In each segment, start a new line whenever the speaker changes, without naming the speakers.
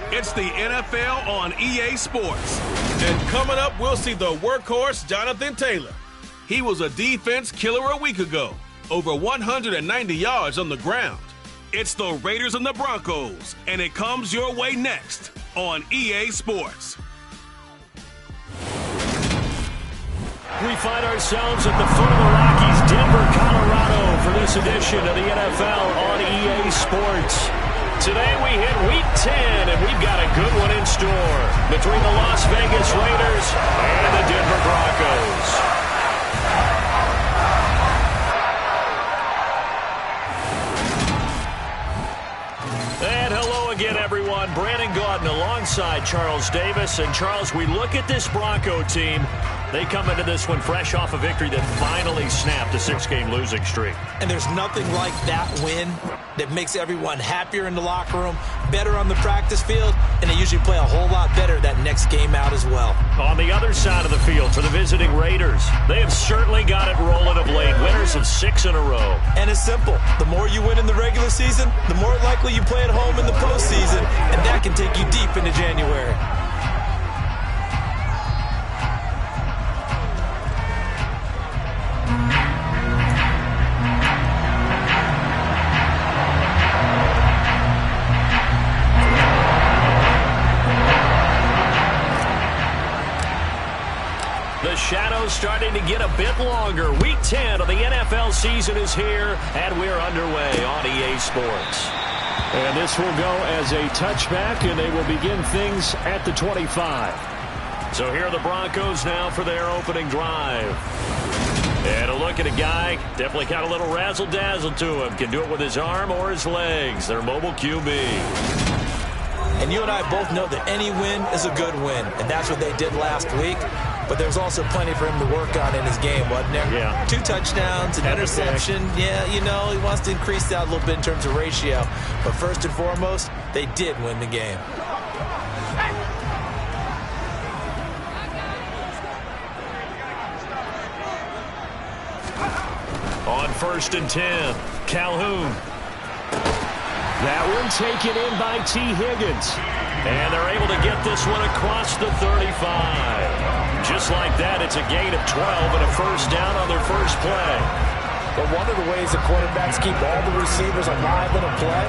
It's the NFL on EA Sports. And coming up, we'll see the workhorse Jonathan Taylor. He was a defense killer a week ago. Over 190 yards on the ground. It's the Raiders and the Broncos, and it comes your way next on EA Sports.
We find ourselves at the foot of the Rockies, Denver, Colorado, for this edition of the NFL on EA Sports. Today we hit Week 10, and we've got a good one in store between the Las Vegas Raiders and the Denver Broncos. And hello again, everyone. Brandon Gaudin alongside Charles Davis. And Charles, we look at this Bronco team. They come into this one fresh off a victory that finally snapped a 6-game losing streak.
And there's nothing like that win that makes everyone happier in the locker room, better on the practice field, and they usually play a whole lot better that next game out as well.
On the other side of the field for the visiting Raiders, they have certainly got it rolling of late, winners of 6 in a row.
And it's simple. The more you win in the regular season, the more likely you play at home in the postseason, and that can take you deep into January.
The shadow's starting to get a bit longer. Week 10 of the NFL season is here, and we're underway on EA Sports. And this will go as a touchback, and they will begin things at the 25. So here are the Broncos now for their opening drive. And a look at a guy, definitely got a little razzle-dazzle to him. Can do it with his arm or his legs. Their mobile QB.
And you and I both know that any win is a good win, and that's what they did last week. But there's also plenty for him to work on in his game, wasn't there?
Yeah.
2 touchdowns, an interception. Yeah, you know, he wants to increase that a little bit in terms of ratio. But first and foremost, they did win the game.
On 1st and 10, Calhoun. That one taken in by T. Higgins. And they're able to get this one across the 35. Just like that, it's a gain of 12 and a first down on their first play.
But one of the ways the quarterbacks keep all the receivers alive in a play,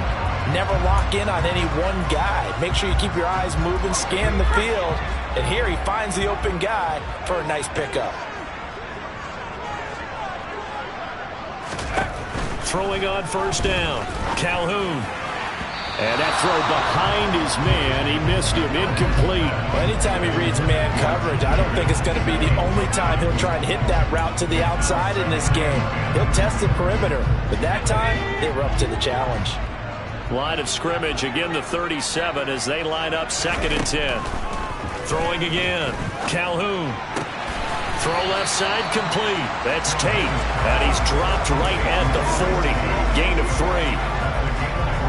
never lock in on any one guy. Make sure you keep your eyes moving, scan the field. And here he finds the open guy for a nice pickup.
Throwing on first down, Calhoun. And that throw behind his man, he missed him, incomplete.
Well, anytime he reads man coverage, I don't think it's going to be the only time he'll try and hit that route to the outside in this game. He'll test the perimeter, but that time, they were up to the challenge.
Line of scrimmage, again the 37 as they line up 2nd and 10. Throwing again, Calhoun. Throw left side complete. That's Tate, and he's dropped right at the 40. Gain of 3.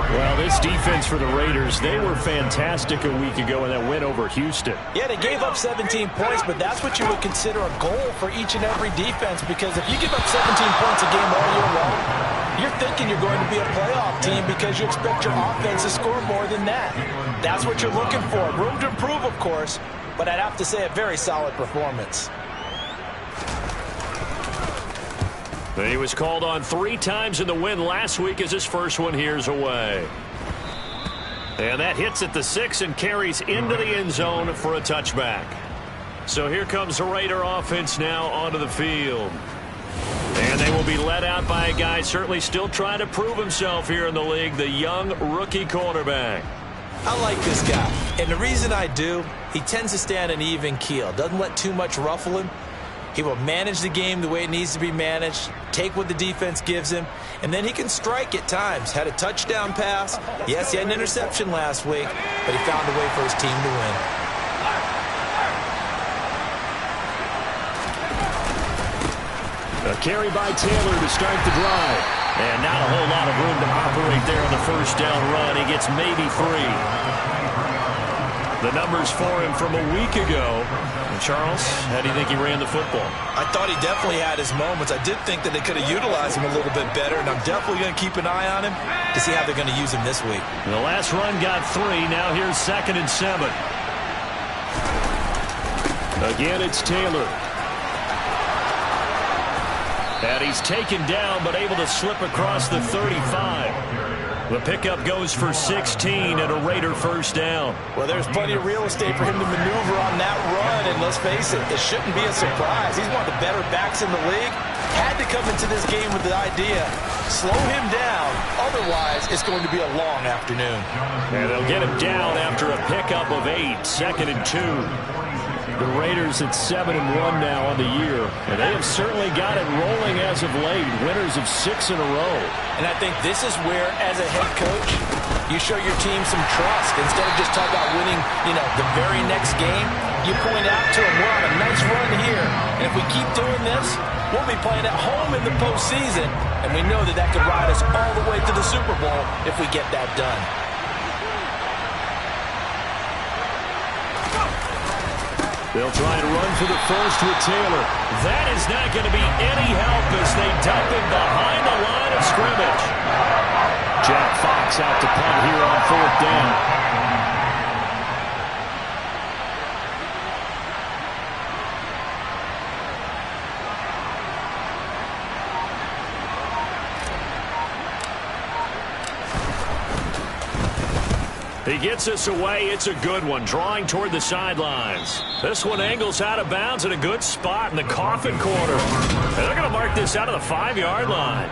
Well, this defense for the Raiders, they were fantastic a week ago in that win over Houston.
Yeah, they gave up 17 points, but that's what you would consider a goal for each and every defense, because if you give up 17 points a game all year long, you're thinking you're going to be a playoff team because you expect your offense to score more than that. That's what you're looking for. Room to improve, of course, but I'd have to say a very solid performance.
He was called on 3 times in the win last week as his first one here's away. And that hits at the 6 and carries into the end zone for a touchback. So here comes the Raider offense now onto the field. And they will be led out by a guy certainly still trying to prove himself here in the league, the young rookie quarterback.
I like this guy. And the reason I do, he tends to stay on an even keel. Doesn't let too much ruffle him. He will manage the game the way it needs to be managed, take what the defense gives him, and then he can strike at times. Had a touchdown pass. Yes, he had an interception last week, but he found a way for his team to win.
A carry by Taylor to start the drive. And not a whole lot of room to operate there on the first down run. He gets maybe 3. The numbers for him from a week ago, Charles, how do you think he ran the football?
I thought he definitely had his moments. I did think that they could have utilized him a little bit better, and I'm definitely going to keep an eye on him to see how they're going to use him this week.
The last run got 3. Now here's 2nd and 7. Again, it's Taylor. And he's taken down, but able to slip across the 35. The pickup goes for 16 and a Raider first down.
Well, there's plenty of real estate for him to maneuver on that run, and let's face it, it shouldn't be a surprise. He's one of the better backs in the league. Had to come into this game with the idea, slow him down, otherwise it's going to be a long afternoon.
And they'll get him down after a pickup of 8, 2nd and 2. The Raiders at 7-1 now on the year, and they have certainly got it rolling as of late. Winners of 6 in a row.
And I think this is where, as a head coach, you show your team some trust. Instead of just talking about winning, the very next game, you point out to them, we're on a nice run here, and if we keep doing this, we'll be playing at home in the postseason, and we know that that could ride us all the way to the Super Bowl if we get that done.
They'll try and run for the first with Taylor. That is not going to be any help as they dump him behind the line of scrimmage. Jack Fox out to punt here on 4th down. He gets us away. It's a good one, drawing toward the sidelines. This one angles out of bounds at a good spot in the coffin corner. And they're going to mark this out of the 5-yard line.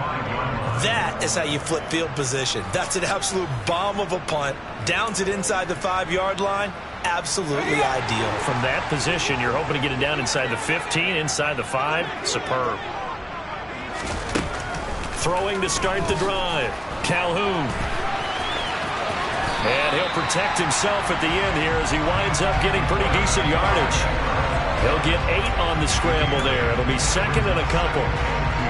That is how you flip field position. That's an absolute bomb of a punt. Downs it inside the 5-yard line. Absolutely ideal.
From that position, you're hoping to get it down inside the 15, inside the 5. Superb. Throwing to start the drive. Calhoun. And he'll protect himself at the end here as he winds up getting pretty decent yardage. He'll get 8 on the scramble there. It'll be 2nd and a couple.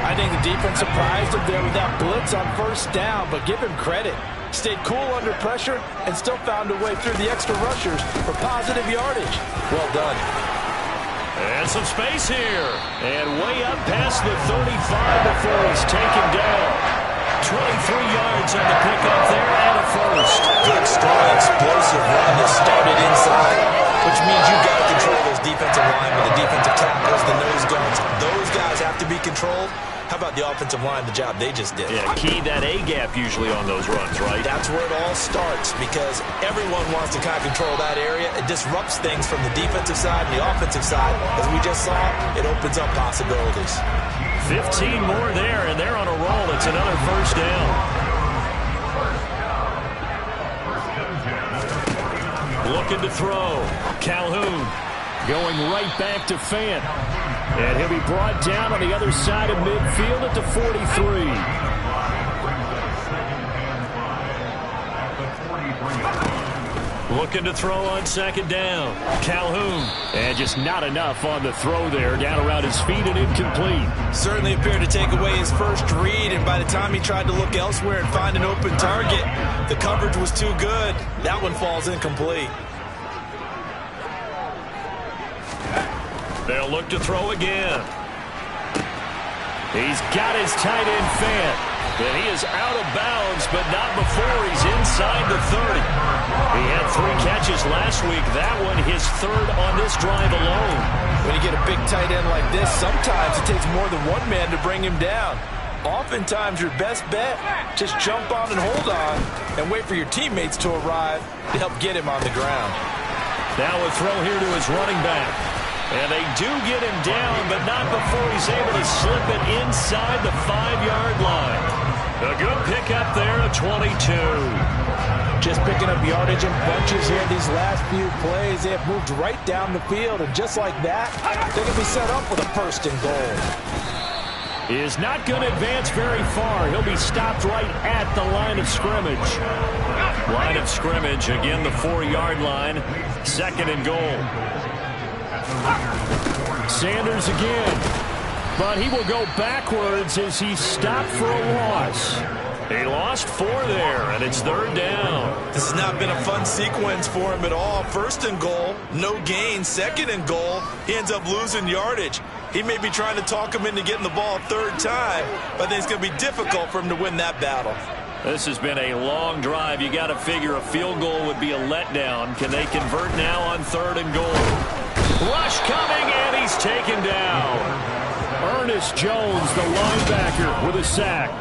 I think the defense surprised him there with that blitz on 1st down, but give him credit. Stayed cool under pressure and still found a way through the extra rushers for positive yardage. Well done.
And some space here. And way up past the 35 before he's taken down. 23 yards on the pickup there and a first.
Good, strong, explosive run that started inside, which means you've got to control those defensive linemen, the defensive tackles, the nose guards. Those guys have to be controlled. How about the offensive line, the job they just did?
Yeah, key that A-gap usually on those runs, right?
That's where it all starts because everyone wants to kind of control that area. It disrupts things from the defensive side and the offensive side. As we just saw, it opens up possibilities.
15 more there, and they're on a roll. It's another first down. Looking to throw. Calhoun going right back to Fant. And he'll be brought down on the other side of midfield at the 43. Looking to throw on 2nd down. Calhoun. And just not enough on the throw there. Down around his feet and incomplete.
Certainly appeared to take away his first read, and by the time he tried to look elsewhere and find an open target, the coverage was too good. That one falls incomplete.
They'll look to throw again. He's got his tight end Fant. And he is out of bounds, but not before he's inside the 30. He had 3 catches last week. That one his 3rd on this drive alone.
When you get a big tight end like this, sometimes it takes more than one man to bring him down. Oftentimes your best bet, just jump on and hold on and wait for your teammates to arrive to help get him on the ground.
Now a throw here to his running back. And they do get him down, but not before he's able to slip it inside the 5-yard line. A good pickup there at 22.
Just picking up yardage in bunches here these last few plays. They have moved right down the field, and just like that, they can be set up with a 1st and goal.
Is not going to advance very far. He'll be stopped right at the line of scrimmage. Line of scrimmage, again the 4-yard line. 2nd and goal. Sanders again, but he will go backwards as he's stopped for a loss. He lost 4 there, and it's 3rd down.
This has not been a fun sequence for him at all. 1st and goal, no gain. 2nd and goal, he ends up losing yardage. He may be trying to talk him into getting the ball a 3rd time, but I think it's going to be difficult for him to win that battle.
This has been a long drive. You got to figure a field goal would be a letdown. Can they convert now on 3rd and goal? Rush coming, and he's taken down. Ernest Jones, the linebacker, with a sack.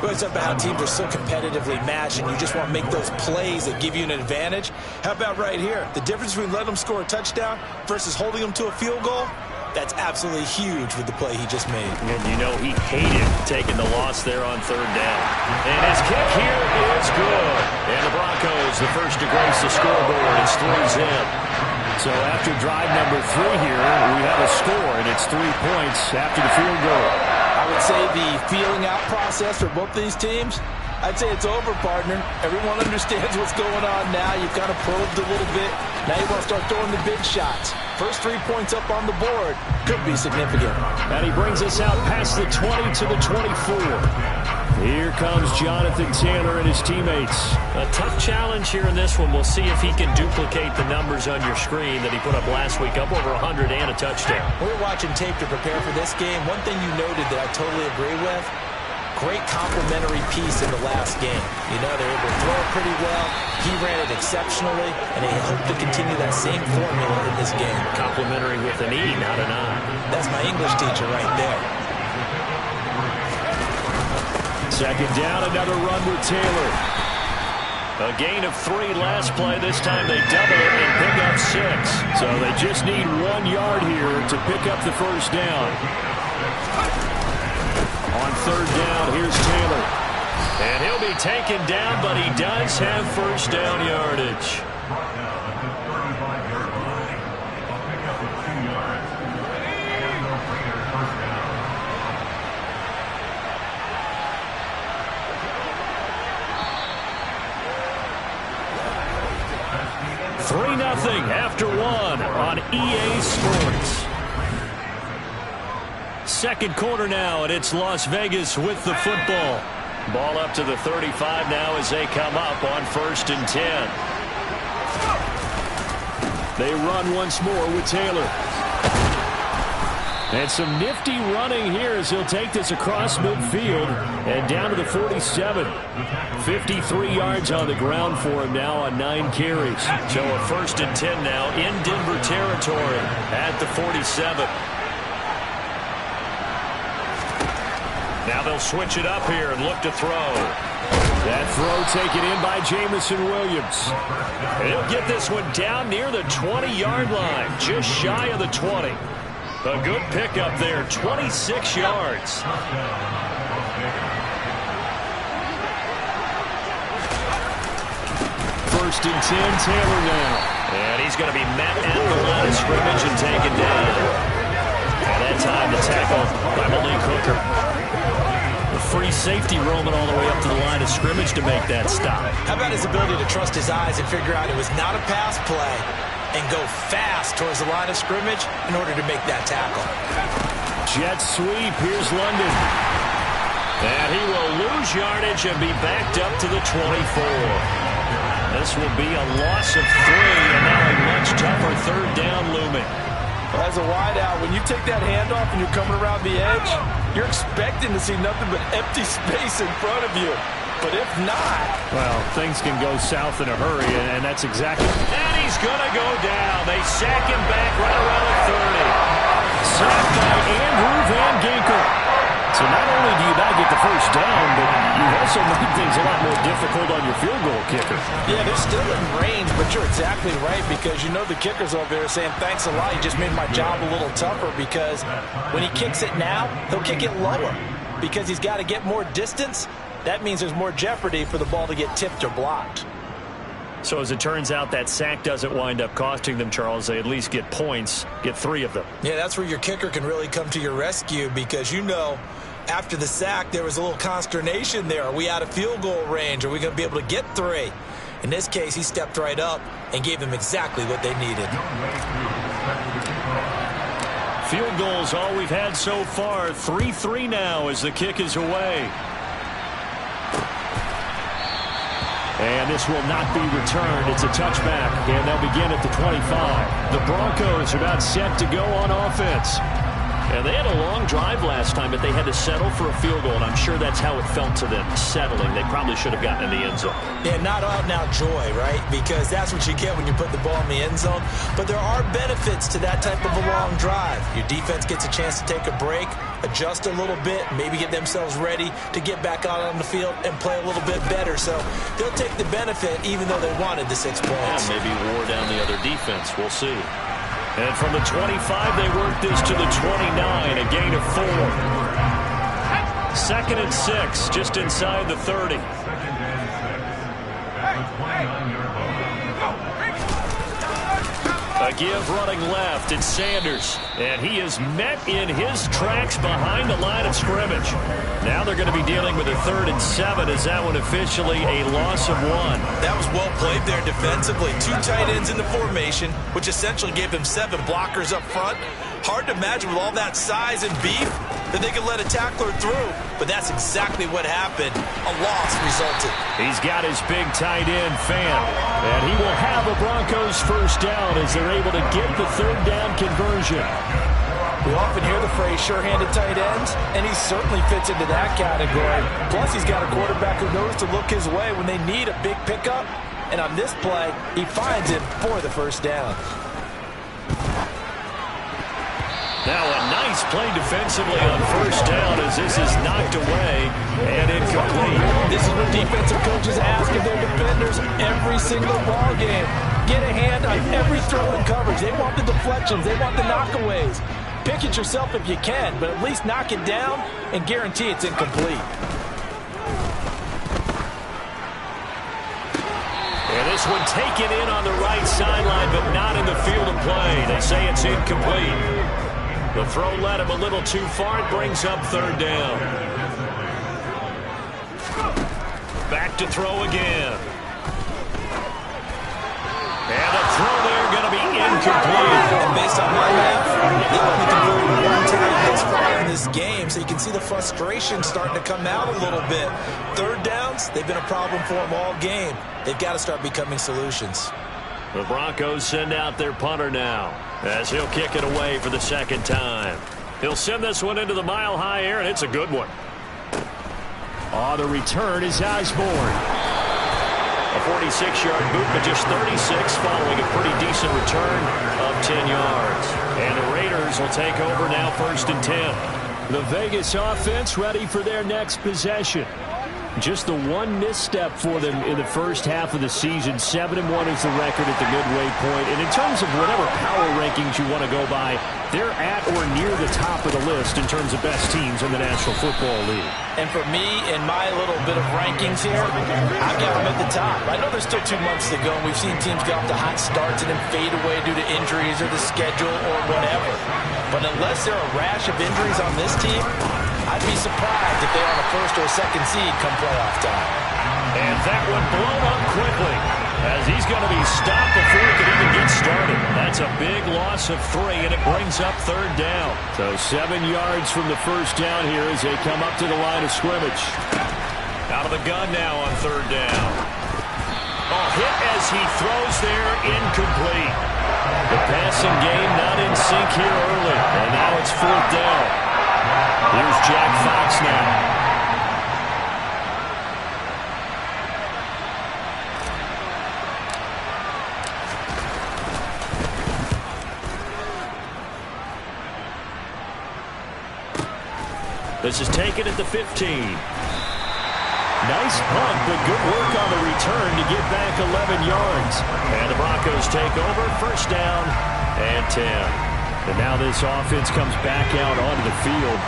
Well, it's about how teams are so competitively matched, and you just want to make those plays that give you an advantage. How about right here? The difference between letting them score a touchdown versus holding them to a field goal, that's absolutely huge with the play he just made.
And you know he hated taking the loss there on 3rd down. And his kick here is good. And the Broncos, the first to grace the scoreboard, it's 3-zip. So after drive number 3 here, we have a score, and it's 3 points after the field goal.
I would say the feeling out process for both these teams, I'd say it's over, partner. Everyone understands what's going on now. You've kind of probed a little bit. Now you want to start throwing the big shots. First 3 points up on the board could be significant.
And he brings us out past the 20 to the 24. Here comes Jonathan Taylor and his teammates. A tough challenge here in this one. We'll see if he can duplicate the numbers on your screen that he put up last week, up over 100 and a touchdown.
We're watching tape to prepare for this game. One thing you noted that I totally agree with, great complementary piece in the last game. You know, they were able to throw it pretty well. He ran it exceptionally, and they hope to continue that same formula in this game.
Complimentary with an E, not an I.
That's my English teacher right there.
2nd down, another run with Taylor. A gain of 3 last play. This time they double it and pick up 6. So they just need 1 yard here to pick up the first down. On 3rd down, here's Taylor. And he'll be taken down, but he does have first down yardage. Nothing after 1 on EA Sports. 2nd quarter now, and it's Las Vegas with the football. Ball up to the 35 now as they come up on 1st and 10. They run once more with Taylor. And some nifty running here as he'll take this across midfield and down to the 47. 53 yards on the ground for him now on 9 carries. So a 1st and 10 now in Denver territory at the 47. Now they'll switch it up here and look to throw. That throw taken in by Jamison Williams. And he'll get this one down near the 20-yard line, just shy of the 20. A good pickup there, 26 yards. 1st and 10, Taylor now. And he's going to be met at the line of scrimmage and taken down. And that time the tackle by Malik Hooker. The free safety roaming all the way up to the line of scrimmage to make that stop.
How about his ability to trust his eyes and figure out it was not a pass play and go fast towards the line of scrimmage in order to make that tackle.
Jet sweep, here's London. And he will lose yardage and be backed up to the 24. This will be a loss of 3, and now a much tougher 3rd down looming.
Well, as a wideout, when you take that handoff and you're coming around the edge, you're expecting to see nothing but empty space in front of you. But if not...
well, things can go south in a hurry, and that's exactly... and he's going to go down. They sack him back right around the 30. Sacked by Andrew Van Ginkel. So not only do you not get the first down, but you also make things a lot more difficult on your field goal kicker.
Yeah, they're still in range, but you're exactly right, because you know the kicker's over there saying, thanks a lot, you just made my job a little tougher, because when he kicks it now, he'll kick it lower, because he's got to get more distance. That means there's more jeopardy for the ball to get tipped or blocked.
So as it turns out, that sack doesn't wind up costing them, Charles. They at least get points, get 3 of them.
Yeah, that's where your kicker can really come to your rescue, because you know after the sack there was a little consternation there. Are we out of field goal range? Are we going to be able to get 3? In this case, he stepped right up and gave them exactly what they needed.
Field goals all we've had so far. 3-3 now as the kick is away. And this will not be returned. It's a touchback, and they'll begin at the 25. The Broncos are about set to go on offense.
And they had a long drive last time, but they had to settle for a field goal, and I'm sure that's how it felt to them, settling. They probably should have gotten in the end zone.
Yeah, not out-and-out joy, right? Because that's what you get when you put the ball in the end zone. But there are benefits to that type of a long drive. Your defense gets a chance to take a break, adjust a little bit, maybe get themselves ready to get back out on the field and play a little bit better. So they'll take the benefit even though they wanted the 6 points.
Yeah, maybe wore down the other defense. We'll see. And from the 25, they work this to the 29, a gain of 4. 2nd and 6, just inside the 30. A give running left, it's Sanders. And he is met in his tracks behind the line of scrimmage. Now they're going to be dealing with a 3rd and 7. Is that one officially a loss of 1?
That was well played there defensively. 2 tight ends in the formation, which essentially gave them 7 blockers up front. Hard to imagine with all that size and beef that they could let a tackler through. But that's exactly what happened. A loss resulted.
He's got his big tight end, Fan. And he will have a Broncos first down as they're able to get the 3rd down conversion.
We often hear the phrase sure-handed tight ends, and he certainly fits into that category. Plus, he's got a quarterback who knows to look his way when they need a big pickup. And on this play, he finds it for the first down.
Now a nice play defensively on first down as this is knocked away and incomplete.
This is what defensive coaches ask of their defenders every single ball game. Get a hand on every throw in coverage. They want the deflections. They want the knockaways. Pick it yourself if you can, but at least knock it down and guarantee it's incomplete.
And this one taken in on the right sideline, but not in the field of play. They say it's incomplete. The throw led him a little too far. It brings up 3rd down. Back to throw again. And a throw there going to be incomplete.
And based on my math, they only converted 1 time this far in this game, so you can see the frustration starting to come out a little bit. 3rd downs, they've been a problem for them all game. They've got to start becoming solutions.
The Broncos send out their punter now as he'll kick it away for the 2nd time. He'll send this one into the mile-high air, and it's a good one. On the return is Osborne. A 46-yard boot, but just 36 following a pretty decent return of 10 yards. And the Raiders will take over now 1st and 10. The Vegas offense ready for their next possession. Just the one misstep for them in the first half of the season. 7-1 is the record at the midway point. And in terms of whatever power rankings you want to go by, they're at or near the top of the list in terms of best teams in the National Football League.
And for me, in my little bit of rankings here, I've got them at the top. I know there's still 2 months to go, and we've seen teams get off to hot starts and then fade away due to injuries or the schedule or whatever. But unless there are a rash of injuries on this team, I'd be surprised if they're on a 1st or 2nd seed come playoff time.
And that one blown up quickly as he's going to be stopped before he can even get started. That's a big loss of 3, and it brings up 3rd down. So 7 yards from the first down here as they come up to the line of scrimmage. Out of the gun now on 3rd down. Oh, hit as he throws there, incomplete. The passing game not in sync here early, and now it's 4th down. Here's Jack Fox now. This is taken at the 15. Nice punt, but good work on the return to get back 11 yards. And the Broncos take over, 1st down and 10. And now this offense comes back out onto the field.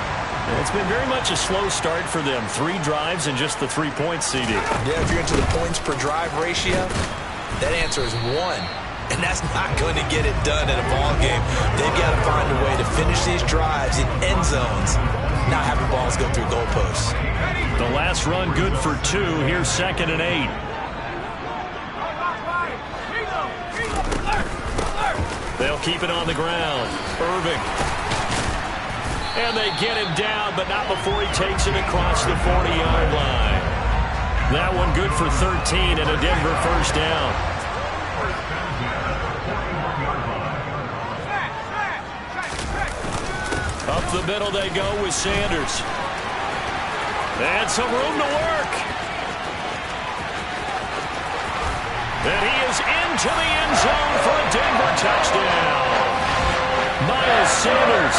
And it's been very much a slow start for them. 3 drives and just the 3 points, CD.
Yeah, if you're into the points per drive ratio, that answer is 1. And that's not going to get it done in a ball game. They've got to find a way to finish these drives in end zones, not having balls go through goalposts.
The last run good for 2. Here's 2nd and 8. They'll keep it on the ground. Irving. And they get him down, but not before he takes it across the 40-yard line. That one good for 13 and a Denver first down. Up the middle they go with Sanders. And some room to work. And he is into the end zone for a Denver touchdown. Miles Sanders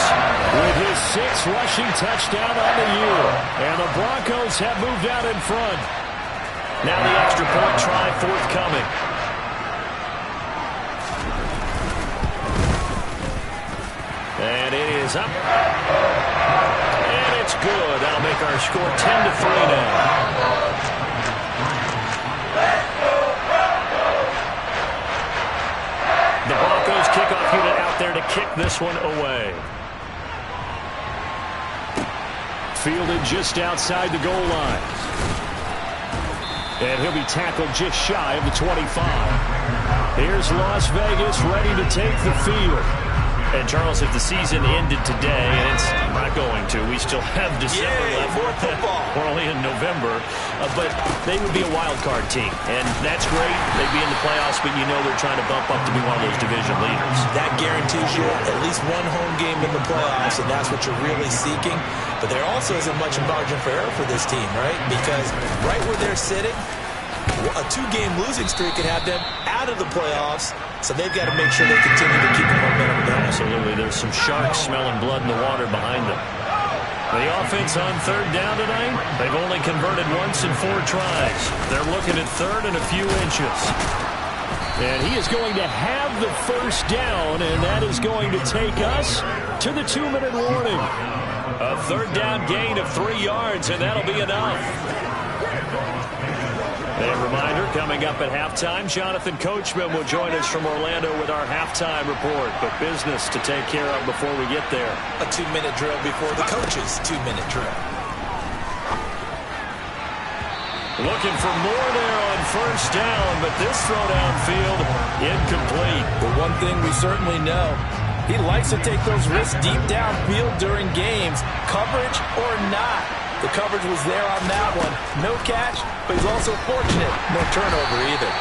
with his 6th rushing touchdown on the year. And the Broncos have moved out in front. Now the extra point try forthcoming. And it is up. And it's good. That'll make our score 10-3 now. The Broncos kickoff unit out there to kick this one away. Fielded just outside the goal line. And he'll be tackled just shy of the 25. Here's Las Vegas ready to take the field.
And, Charles, if the season ended today, and it's not going to, we still have December left.
More football.
We're only in November. But they would be a wild card team. And that's great. They'd be in the playoffs, but you know they're trying to bump up to be one of those division leaders.
That guarantees you at least one home game in the playoffs, and that's what you're really seeking. But there also isn't much margin for error for this team, right? Because right where they're sitting, a 2-game losing streak could have them out of the playoffs, so they've got to make sure they continue to keep the momentum going.
Absolutely. There's some sharks smelling blood in the water behind them.
The offense on 3rd down tonight, they've only converted once in 4 tries. They're looking at 3rd and a few inches. And he is going to have the first down, and that is going to take us to the 2-minute warning. A 3rd down gain of 3 yards, and that'll be enough. A reminder, coming up at halftime, Jonathan Coachman will join us from Orlando with our halftime report. But business to take care of before we get there.
A 2-minute drill before the coach's 2-minute drill.
Looking for more there on first down, but this throw downfield, incomplete.
The one thing we certainly know, he likes to take those risks deep downfield during games, coverage or not. The coverage was there on that one. No catch, but he's also fortunate. No turnover either.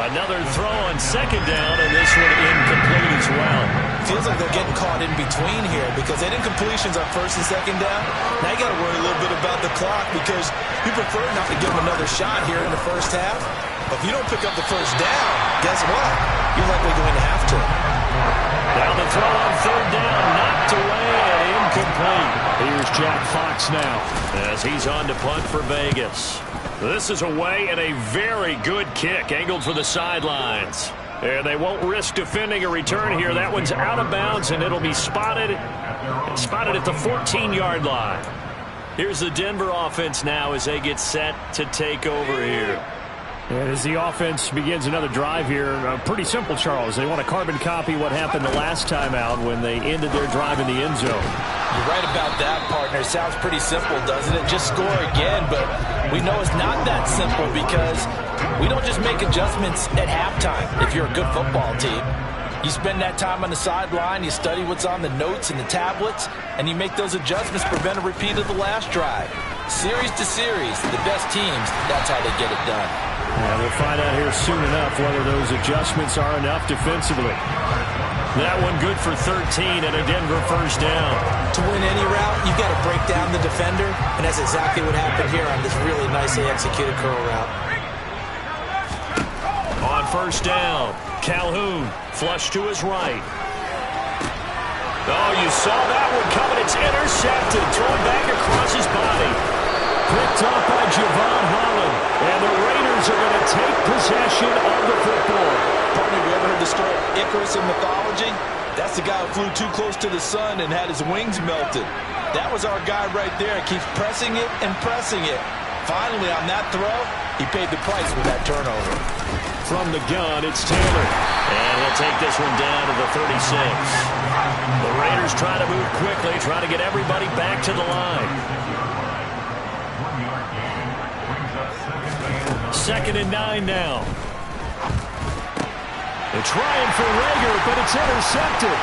Another throw on 2nd down, and this one incomplete as well.
Feels like they're getting caught in between here because they had incompletions on 1st and 2nd down. Now you got to worry a little bit about the clock because you prefer not to give them another shot here in the first half. But if you don't pick up the first down, guess what? You're likely going to have to.
Now the throw on 3rd down, knocked away and incomplete. Here's Jack Fox now as he's on to punt for Vegas. This is away and a very good kick, angled for the sidelines. And they won't risk defending a return here. That one's out of bounds, and it'll be spotted at the 14-yard line. Here's the Denver offense now as they get set to take over here.
And as the offense begins another drive here, pretty simple, Charles. They want to carbon copy what happened the last time out when they ended their drive in the end zone.
You're right about that, partner. Sounds pretty simple, doesn't it? Just score again, but we know it's not that simple because we don't just make adjustments at halftime if you're a good football team. You spend that time on the sideline, you study what's on the notes and the tablets, and you make those adjustments to prevent a repeat of the last drive. Series to series, the best teams, that's how they get it done.
Yeah, we'll find out here soon enough whether those adjustments are enough defensively.
That one good for 13 and a Denver first down.
To win any route, you've got to break down the defender, and that's exactly what happened here on this really nicely executed curl route.
On first down, Calhoun flush to his right. Oh, you saw that one coming. It's intercepted. Thrown back across his body.
Picked up by Javon Holland.
And the Raiders are going to take possession of the football.
Partner, have you ever heard the story of Icarus in mythology? That's the guy who flew too close to the sun and had his wings melted. That was our guy right there. Keeps pressing it and pressing it. Finally, on that throw, he paid the price with that turnover.
From the gun, it's Taylor. And he'll take this one down to the 36. The Raiders try to move quickly, try to get everybody back to the line. 2nd and 9 now. They're trying for Rager, but it's intercepted.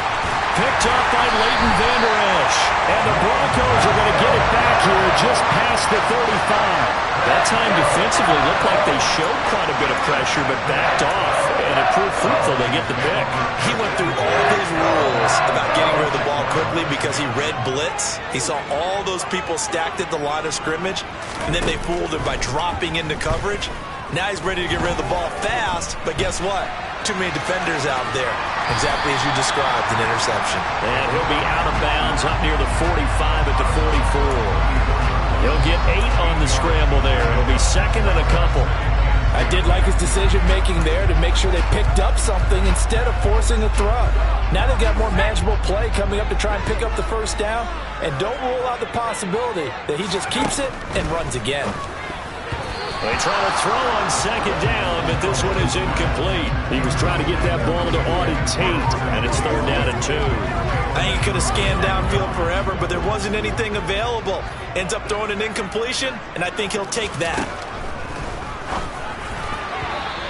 Picked up by Leighton Vander Esch. And the Broncos are going to get it back here just past the 35. That time defensively looked like they showed quite a bit of pressure but backed off. And it proved fruitful. They get the pick.
He went through all his rules about getting rid of the ball quickly because he read blitz. He saw all those people stacked at the line of scrimmage, and then they fooled him by dropping into coverage. Now he's ready to get rid of the ball fast, but guess what? Too many defenders out there. Exactly as you described, an interception.
And he'll be out of bounds up near the 45 at the 44. He'll get 8 on the scramble there. It'll be second and a couple.
I did like his decision-making there to make sure they picked up something instead of forcing a throw. Now they've got more manageable play coming up to try and pick up the first down. And don't rule out the possibility that he just keeps it and runs again.
They try to throw on second down, but this one is incomplete. He was trying to get that ball to Auden Tate, and it's third down and 2.
I think he could have scanned downfield forever, but there wasn't anything available. Ends up throwing an incompletion, and I think he'll take that.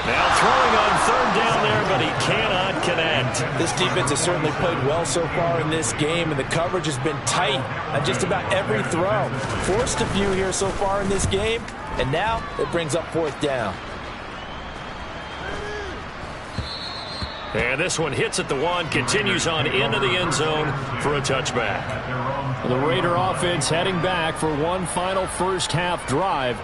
Now throwing on third down there, but he cannot connect.
This defense has certainly played well so far in this game, and the coverage has been tight on just about every throw. Forced a few here so far in this game, and now it brings up fourth down.
And this one hits at the 1, continues on into the end zone for a touchback.
The Raider offense heading back for one final first half drive.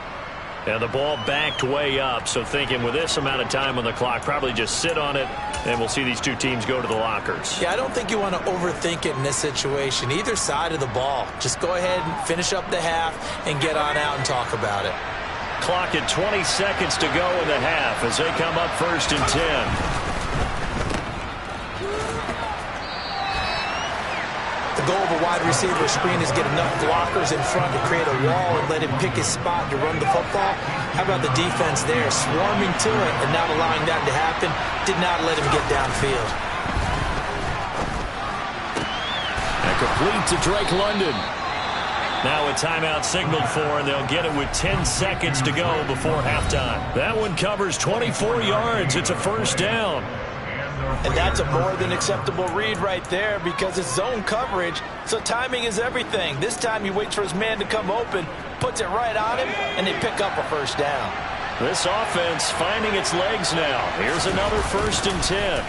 And the ball backed way up, so thinking with this amount of time on the clock, probably just sit on it, and we'll see these two teams go to the lockers.
Yeah, I don't think you want to overthink it in this situation. Either side of the ball. Just go ahead and finish up the half and get on out and talk about it.
Clock at 20 seconds to go in the half as they come up first and 10.
The goal of a wide receiver screen is get enough blockers in front to create a wall and let him pick his spot to run the football. How about the defense there, swarming to it and not allowing that to happen? Did not let him get downfield.
And complete to Drake London. Now a timeout signaled for, and they'll get it with 10 seconds to go before halftime. That one covers 24 yards. It's a first down.
And that's a more than acceptable read right there because it's zone coverage, so timing is everything. This time he waits for his man to come open, puts it right on him, and they pick up a first down.
This offense finding its legs now. Here's another first and 10.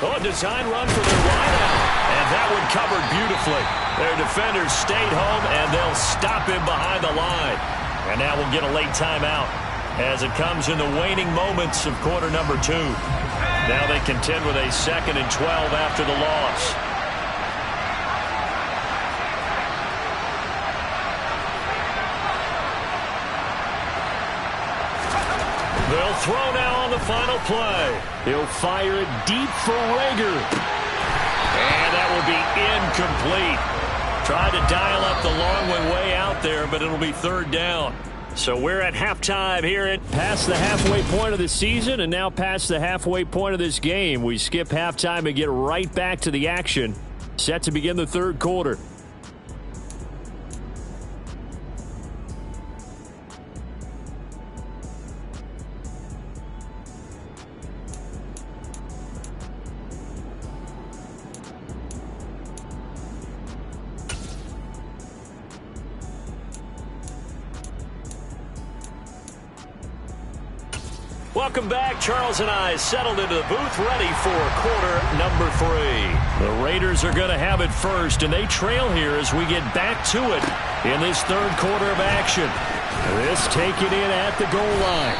Oh, a design run for their wideout. And that one covered beautifully. Their defenders stayed home, and they'll stop him behind the line. And now we'll get a late timeout as it comes in the waning moments of quarter number 2. Now they contend with a second and 12 after the loss. They'll throw now on the final play. He'll fire it deep for Rager. And that will be incomplete. Tried to dial up the long one way out there, but it'll be third down. So we're at halftime here
past the halfway point of the season and now past the halfway point of this game. We skip halftime and get right back to the action. Set to begin the third quarter.
Welcome back. Charles and I settled into the booth, ready for quarter number 3. The Raiders are going to have it first, and they trail here as we get back to it in this third quarter of action. This taken in at the goal line.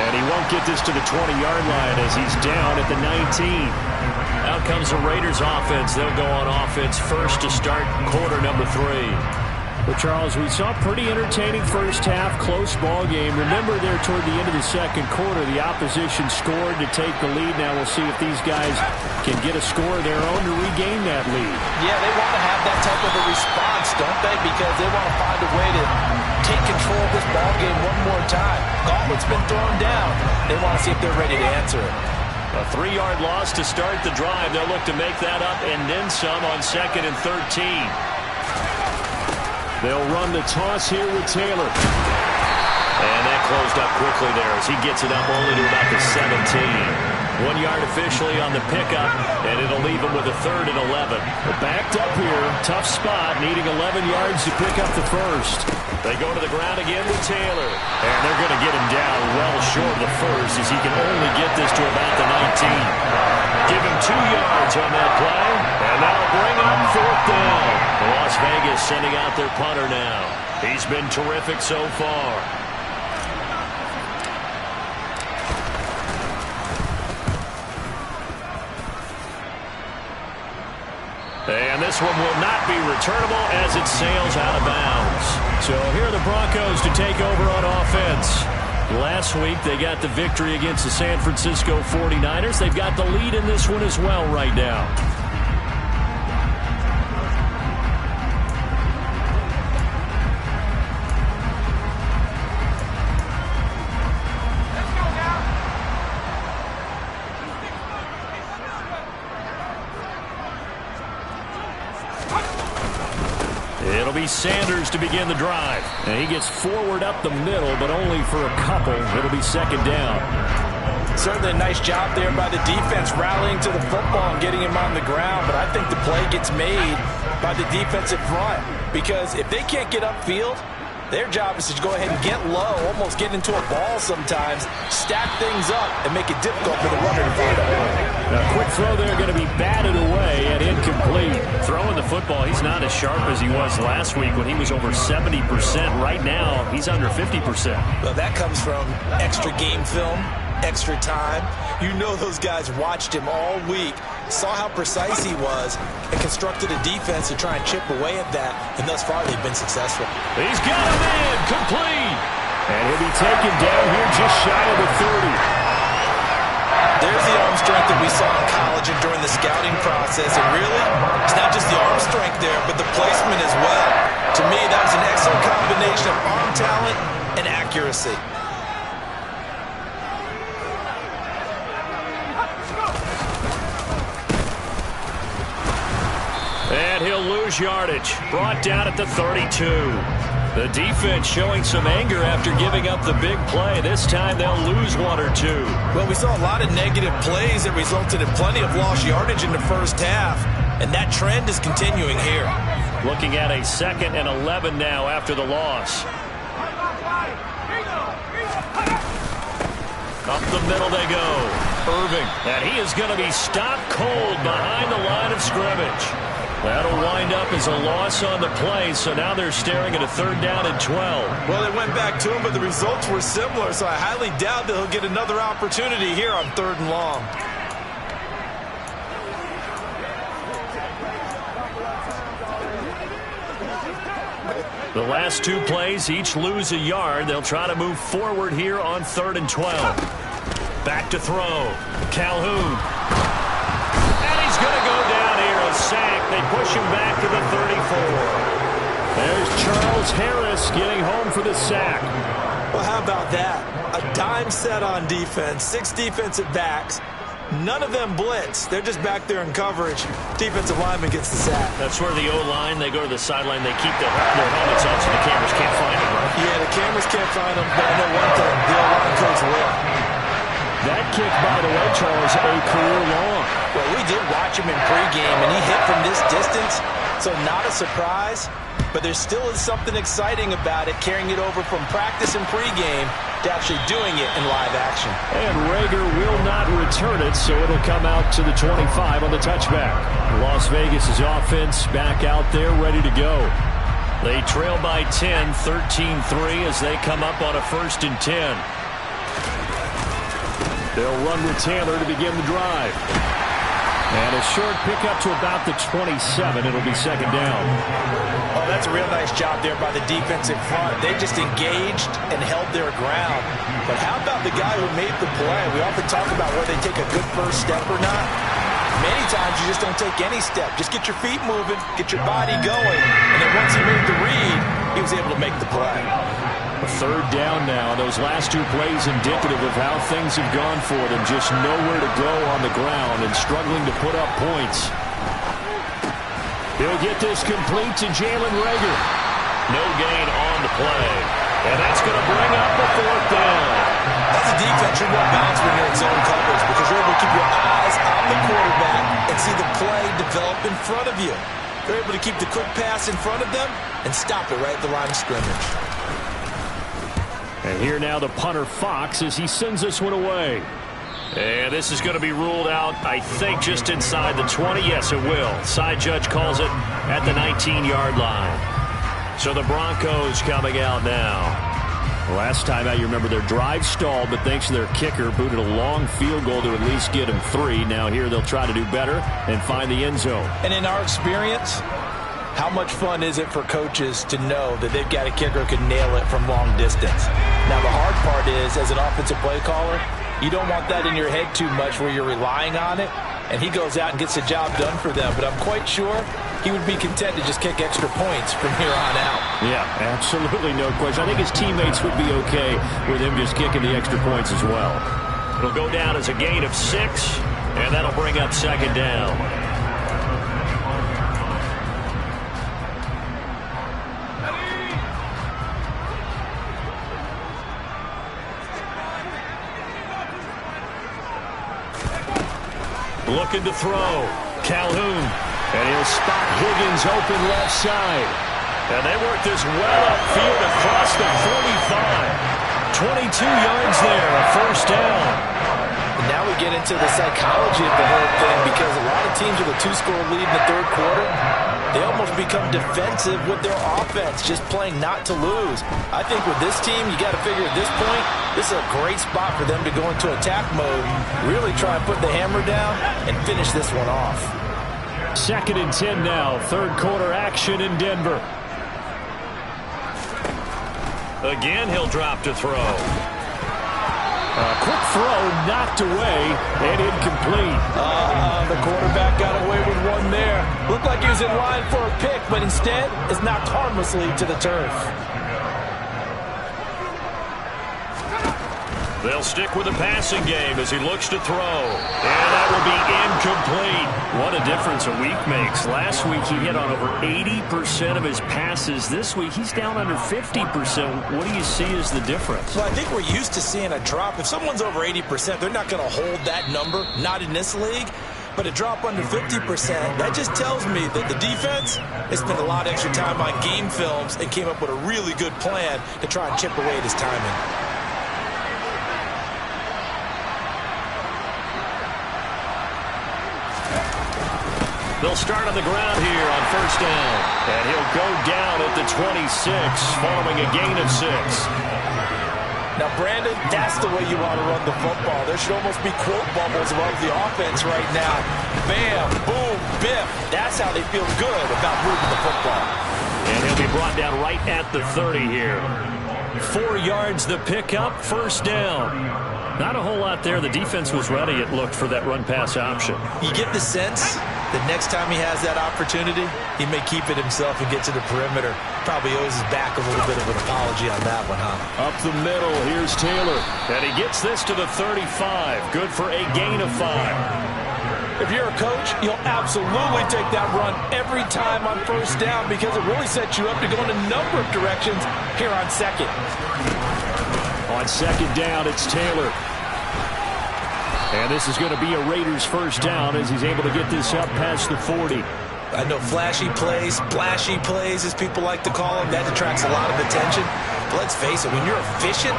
And he won't get this to the 20-yard line as he's down at the 19. Out comes the Raiders offense. They'll go on offense first to start quarter number 3.
Well, Charles, we saw a pretty entertaining first half, close ball game. Remember there toward the end of the second quarter, the opposition scored to take the lead. Now we'll see if these guys can get a score of their own to regain that lead.
Yeah, they want to have that type of a response, don't they? Because they want to find a way to take control of this ball game one more time. Gauntlet's been thrown down. They want to see if they're ready to answer it.
A 3-yard loss to start the drive. They'll look to make that up and then some on second and 13.
They'll run the toss here with Taylor.
And that closed up quickly there as he gets it up only to about the 17. 1 yard officially on the pickup, and it'll leave them with a 3rd and 11.
Backed up here, tough spot, needing 11 yards to pick up the first.
They go to the ground again with Taylor, and they're going to get him down well short of the first, as he can only get this to about the 19. Give him 2 yards on that play, and that'll bring up 4th down. Las Vegas sending out their punter now. He's been terrific so far. And this one will not be returnable as it sails out of bounds.
So here are the Broncos to take over on offense. Last week they got the victory against the San Francisco 49ers. They've got the lead in this one as well right now.
It'll be Sanders to begin the drive.
And he gets forward up the middle, but only for a couple. It'll be 2nd down.
Certainly a nice job there by the defense rallying to the football and getting him on the ground. But I think the play gets made by the defensive front. Because if they can't get upfield, their job is to go ahead and get low, almost get into a ball sometimes, stack things up, and make it difficult for the runner to find a hole.
A quick throw there going to be batted away and incomplete.
Throwing the football, he's not as sharp as he was last week when he was over 70%. Right now, he's under 50%.
Well, that comes from extra game film, extra time. You know those guys watched him all week, saw how precise he was, and constructed a defense to try and chip away at that, and thus far they've been successful.
He's got him in, complete.
And he'll be taken down here just shy of the 30.
There's the arm strength that we saw in college and during the scouting process, and really, it's not just the arm strength there, but the placement as well. To me, that was an excellent combination of arm talent and accuracy.
And he'll lose yardage. Brought down at the 32. The defense showing some anger after giving up the big play. This time they'll lose 1 or 2.
Well, we saw a lot of negative plays that resulted in plenty of lost yardage in the first half, and that trend is continuing here.
Looking at a 2nd and 11 now after the loss. Up the middle they go. Irving. And he is going to be stopped cold behind the line of scrimmage. That'll wind up as a loss on the play, so now they're staring at a 3rd down and 12.
Well, they went back to him, but the results were similar, so I highly doubt that he'll get another opportunity here on 3rd and long.
The last 2 plays each lose a yard. They'll try to move forward here on 3rd and 12. Back to throw. Calhoun. And he's going to go down here, a sack. They push him back to the 34.
There's Charles Harris getting home for the sack.
Well, how about that? A dime set on defense, 6 defensive backs. None of them blitz. They're just back there in coverage. Defensive lineman gets the sack.
That's where the O-line, they go to the sideline, they keep their helmets up so the cameras can't find them, right?
Yeah, the cameras can't find them, but I know one thing, the O-line coach will.
That kick, by the way, Charles, a career long.
Well, we did watch him in pregame, and he hit from this distance, so not a surprise. But there still is something exciting about it, carrying it over from practice and pregame to actually doing it in live action.
And Rager will not return it, so it'll come out to the 25 on the touchback. Las Vegas' offense back out there, ready to go.
They trail by 10, 13-3 as they come up on a 1st and 10.
They'll run with Taylor to begin the drive. And a short pickup to about the 27. It'll be 2nd down.
Oh, that's a real nice job there by the defensive front. They just engaged and held their ground. But how about the guy who made the play? We often talk about whether they take a good first step or not. Many times you just don't take any step. Just get your feet moving, get your body going. And then once he made the read, he was able to make the play.
A 3rd down now. Those last 2 plays indicative of how things have gone for them. Just nowhere to go on the ground and struggling to put up points. He'll get this complete to Jalen Rager.
No gain on the play. And that's going to bring up a 4th down.
That's a defense, you're more balanced when you're in zone coverage because you're able to keep your eyes on the quarterback and see the play develop in front of you. They're able to keep the quick pass in front of them and stop it right at the line of scrimmage.
And here now the punter Fox as he sends this one away.
And this is going to be ruled out, I think, just inside the 20. Yes, it will. Side judge calls it at the 19-yard line. So the Broncos coming out now.
Last time out, you remember their drive stalled, but thanks to their kicker, booted a long field goal to at least get them 3. Now here they'll try to do better and find the end zone.
And in our experience, how much fun is it for coaches to know that they've got a kicker who can nail it from long distance? Now the hard part is, as an offensive play caller, you don't want that in your head too much where you're relying on it, and he goes out and gets the job done for them. But I'm quite sure he would be content to just kick extra points from here on out.
Yeah, absolutely no question. I think his teammates would be okay with him just kicking the extra points as well.
It'll go down as a gain of 6, and that'll bring up second down. Looking to throw. Calhoun. And he'll spot Higgins open left side. And they work this well upfield across the 45. 22 yards there, a first down.
And now we get into the psychology of the whole thing because a lot of teams with a 2-score lead in the third quarter, they almost become defensive with their offense, just playing not to lose. I think with this team, you got to figure at this point, this is a great spot for them to go into attack mode, really try and put the hammer down and finish this one off.
2nd and 10 now, third quarter action in Denver.
Again, he'll drop to throw.
A quick throw knocked away and incomplete.
The quarterback got away with one there. Looked like he was in line for a pick, but instead is knocked harmlessly to the turf.
They'll stick with the passing game as he looks to throw. And that will be incomplete.
What a difference a week makes. Last week he hit on over 80% of his passes. This week he's down under 50%. What do you see as the difference?
Well, I think we're used to seeing a drop. If someone's over 80%, they're not going to hold that number. Not in this league. But a drop under 50%, that just tells me that the defense has spent a lot of extra time on game films and came up with a really good plan to try and chip away at his timing.
They'll start on the ground here on first down. And he'll go down at the 26, following a gain of 6.
Now, Brandon, that's the way you want to run the football. There should almost be quote bubbles above the offense right now. Bam, boom, biff. That's how they feel good about moving the football.
And he'll be brought down right at the 30 here.
4 yards the pickup, first down. Not a whole lot there. The defense was ready, it looked, for that run-pass option.
You get the sense that next time he has that opportunity, he may keep it himself and get to the perimeter. Probably owes his back a little bit of an apology on that one, huh?
Up the middle, here's Taylor.
And he gets this to the 35. Good for a gain of 5.
If you're a coach, you'll absolutely take that run every time on first down because it really sets you up to go in a number of directions here on second.
On second down, it's Taylor. And this is going to be a Raiders first down as he's able to get this up past the 40.
I know flashy plays, splashy plays, as people like to call them, that detracts a lot of attention. But let's face it, when you're efficient,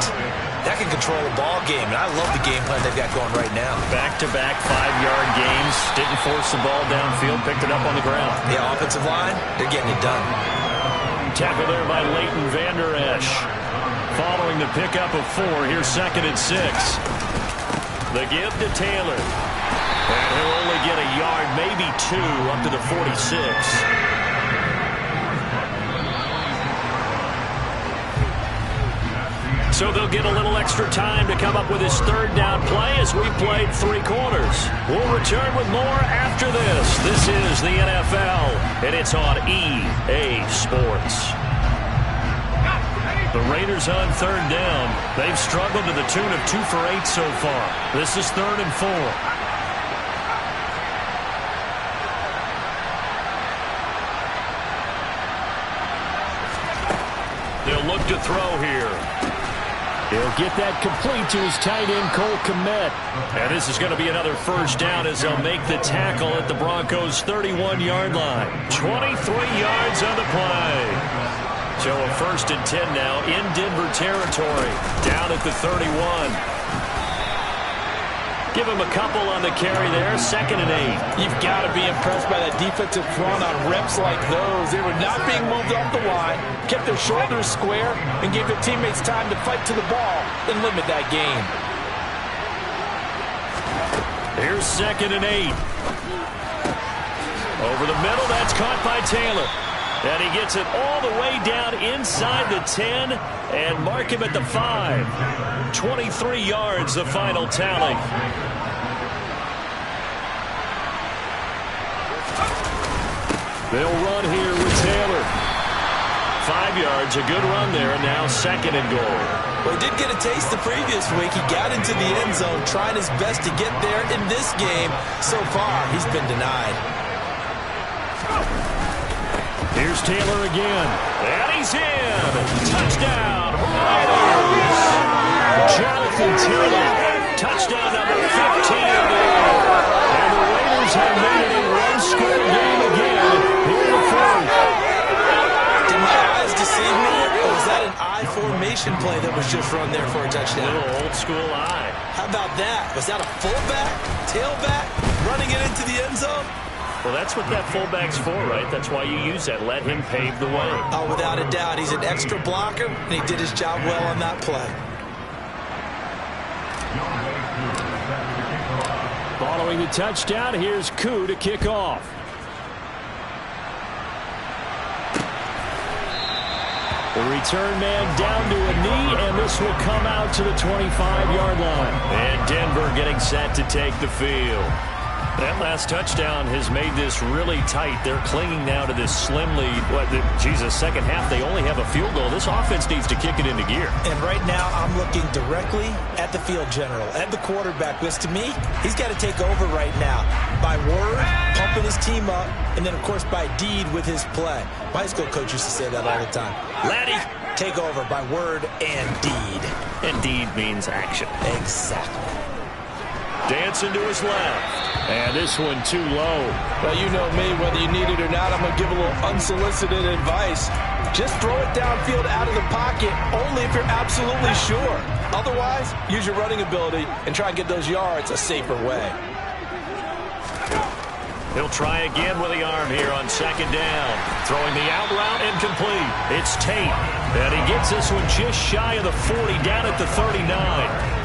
that can control a ball game. And I love the game plan they've got going right now.
Back-to-back 5-yard gains. Didn't force the ball downfield, picked it up on the ground.
The offensive line, they're getting it done.
Tackle there by Leighton Vander Esch. Following the pickup of 4, here's 2nd and 6. The give to Taylor. And he'll only get a yard, maybe 2, up to the 46. So they'll get a little extra time to come up with his third down play as we played 3 quarters. We'll return with more after this. This is the NFL, and it's on EA Sports. The Raiders on third down. They've struggled to the tune of 2 for 8 so far. This is 3rd and 4. They'll look to throw here.
He'll get that complete to his tight end, Cole Kmet.
And this is going to be another first down as they'll make the tackle at the Broncos' 31-yard line. 23 yards on the play. So a 1st and 10 now in Denver territory. Down at the 31. Give him a couple on the carry there. 2nd and 8.
You've got to be impressed by that defensive front on reps like those. They were not being moved off the line, kept their shoulders square, and gave their teammates time to fight to the ball and limit that game.
Here's 2nd and 8. Over the middle, that's caught by Taylor. And he gets it all the way down inside the 10 and mark him at the 5. 23 yards, the final tally.
They'll run here with Taylor.
5 yards, a good run there, and now 2nd and goal.
Well, he did get a taste the previous week. He got into the end zone, trying his best to get there in this game. So far, he's been denied.
Here's Taylor again.
And he's in. Touchdown, Raiders.
Jonathan Taylor.
Touchdown number 15.
And the Raiders have made it a one-score game again here in the fourth.
Did my eyes deceive me, or was that an I formation play that was just run there for a touchdown?
A little old school eye.
How about that? Was that a fullback, tailback, running it into the end zone?
Well, that's what that fullback's for, right? That's why you use that. Let him pave the way.
Oh, without a doubt. He's an extra blocker, and he did his job well on that play.
Following the touchdown, here's Koo to kick off. The return man down to a knee, and this will come out to the 25-yard line.
And Denver getting set to take the field. That last touchdown has made this really tight. They're clinging now to this slim lead. Second half, they only have a field goal. This offense needs to kick it into gear.
And right now, I'm looking directly at the field general, at the quarterback, because to me, he's got to take over right now. By word, pumping his team up, and then, of course, by deed with his play. My high school coach used to say that all the time. Laddie, take over by word and deed.
And deed means action.
Exactly.
Dancing to his left.
And this one too low.
Well, you know me, whether you need it or not, I'm going to give a little unsolicited advice. Just throw it downfield out of the pocket, only if you're absolutely sure. Otherwise, use your running ability and try and get those yards a safer way.
He'll try again with the arm here on 2nd down. Throwing the out route incomplete. It's Tate. And he gets this one just shy of the 40, down at the 39.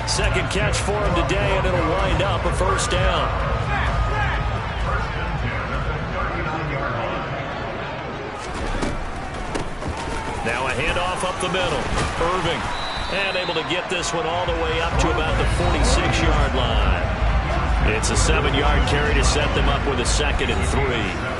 Second catch for him today, and it'll wind up a 1st down. Now a handoff up the middle. Irving, and able to get this one all the way up to about the 46-yard line. It's a 7-yard carry to set them up with a 2nd and 3.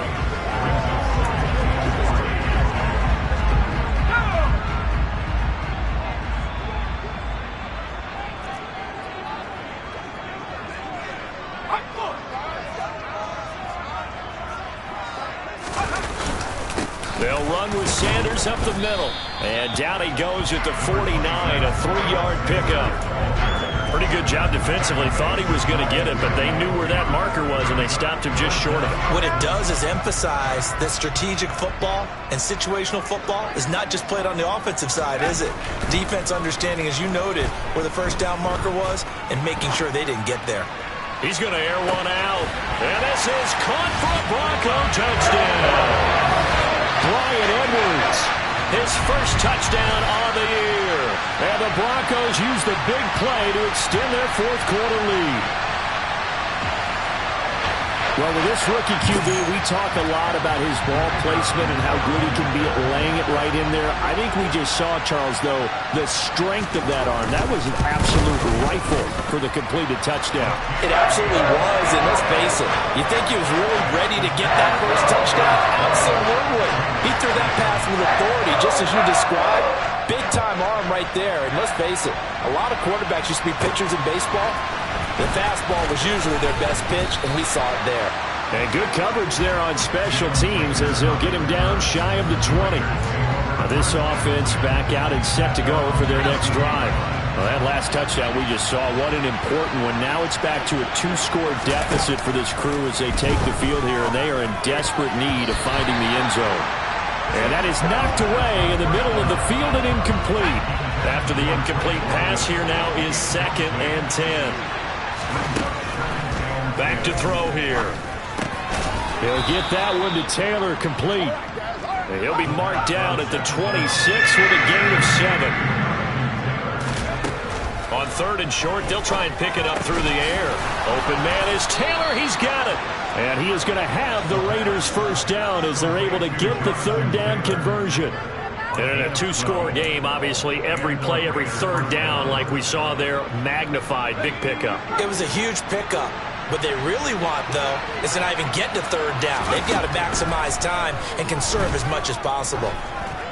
They'll run with Sanders up the middle. And down he goes at the 49, a 3-yard pickup. Pretty good job defensively. Thought he was going to get it, but they knew where that marker was, and they stopped him just short of it.
What it does is emphasize that strategic football and situational football is not just played on the offensive side, is it? Defense understanding, as you noted, where the 1st down marker was and making sure they didn't get there.
He's going to air one out. And this is caught for a Bronco touchdown.
Bryan Edwards,
his first touchdown of the year.
And the Broncos use the big play to extend their 4th quarter lead. Well, with this rookie QB, we talk a lot about his ball placement and how good he can be at laying it right in there. I think we just saw, Charles, though, the strength of that arm. That was an absolute rifle for the completed touchdown.
It absolutely was, and let's face it, you think he was really ready to get that first touchdown? Absolutely. He threw that pass with authority, just as you described. Big-time arm right there, and let's face it, a lot of quarterbacks used to be pitchers in baseball. The fastball was usually their best pitch, and we saw it there.
And good coverage there on special teams as he'll get him down shy of the 20.
A
This offense back out and set to go for their next drive. Well, that last touchdown we just saw, what an important one. Now it's back to a 2-score deficit for this crew as they take the field here, and they are in desperate need of finding the end zone. And that is knocked away in the middle of the field and incomplete.
After the incomplete pass, here now is 2nd and 10. Back to throw here.
He'll get that one to Taylor, complete.
And he'll be marked down at the 26 with a gain of 7. On 3rd and short, they'll try and pick it up through the air. Open man is Taylor. He's got it.
And he is going to have the Raiders first down as they're able to get the 3rd down conversion.
And in a 2-score game, obviously, every play, every 3rd down, like we saw there, magnified. Big pickup.
It was a huge pickup. What they really want, though, is to not even get to 3rd down. They've got to maximize time and conserve as much as possible.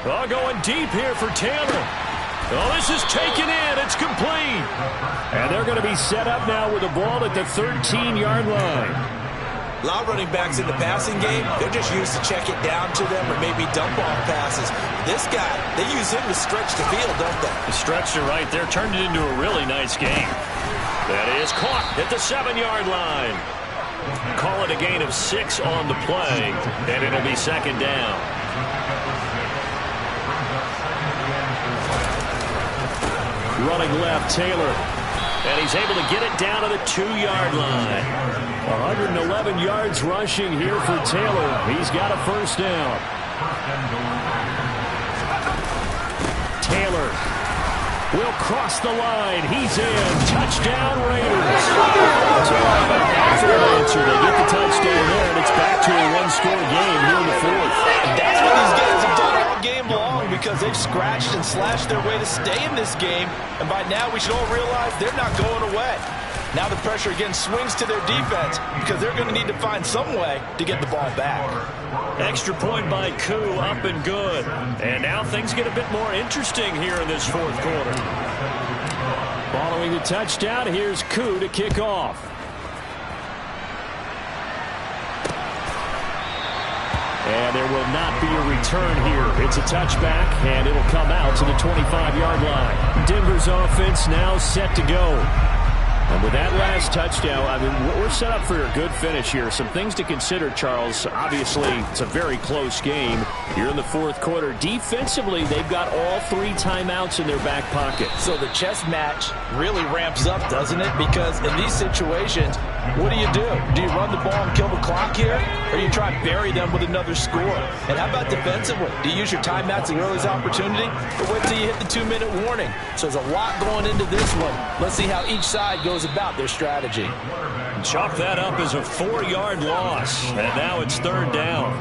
Oh, going deep here for Taylor. Oh, this is taken in. It's complete.
And they're going to be set up now with the ball at the 13-yard line.
A lot of running backs in the passing game, they're just used to check it down to them or maybe dump off passes. This guy, they use him to stretch the field, don't they?
The stretcher right there turned it into a really nice game. That is caught at the 7-yard line. Call it a gain of 6 on the play, and it'll be 2nd down.
Running left, Taylor.
And he's able to get it down to the 2-yard line.
111 yards rushing here for Taylor. He's got a first down. Taylor will cross the line. He's in. Touchdown, Raiders. So after an answer, they get the touchdown there, and it's back to a 1-score game here in the 4th.
And that's what these guys have done all game long because they've scratched and slashed their way to stay in this game. And by now, we should all realize they're not going away. Now the pressure again swings to their defense because they're going to need to find some way to get the ball back.
Extra point by Koo, up and good. And now things get a bit more interesting here in this 4th quarter.
Following the touchdown, here's Koo to kick off. And there will not be a return here. It's a touchback, and it'll come out to the 25-yard line. Denver's offense now set to go. And with that last touchdown, I mean, we're set up for a good finish here. Some things to consider, Charles. Obviously, it's a very close game. Here in the 4th quarter, defensively, they've got all 3 timeouts in their back pocket.
So the chess match really ramps up, doesn't it? Because in these situations, what do? Do you run the ball and kill the clock here? Or do you try and bury them with another score? And how about defensively? Do you use your timeouts at earliest opportunity? Or wait till you hit the 2-minute warning? So there's a lot going into this one. Let's see how each side goes about their strategy.
Chalk that up as a 4-yard loss. And now it's 3rd down.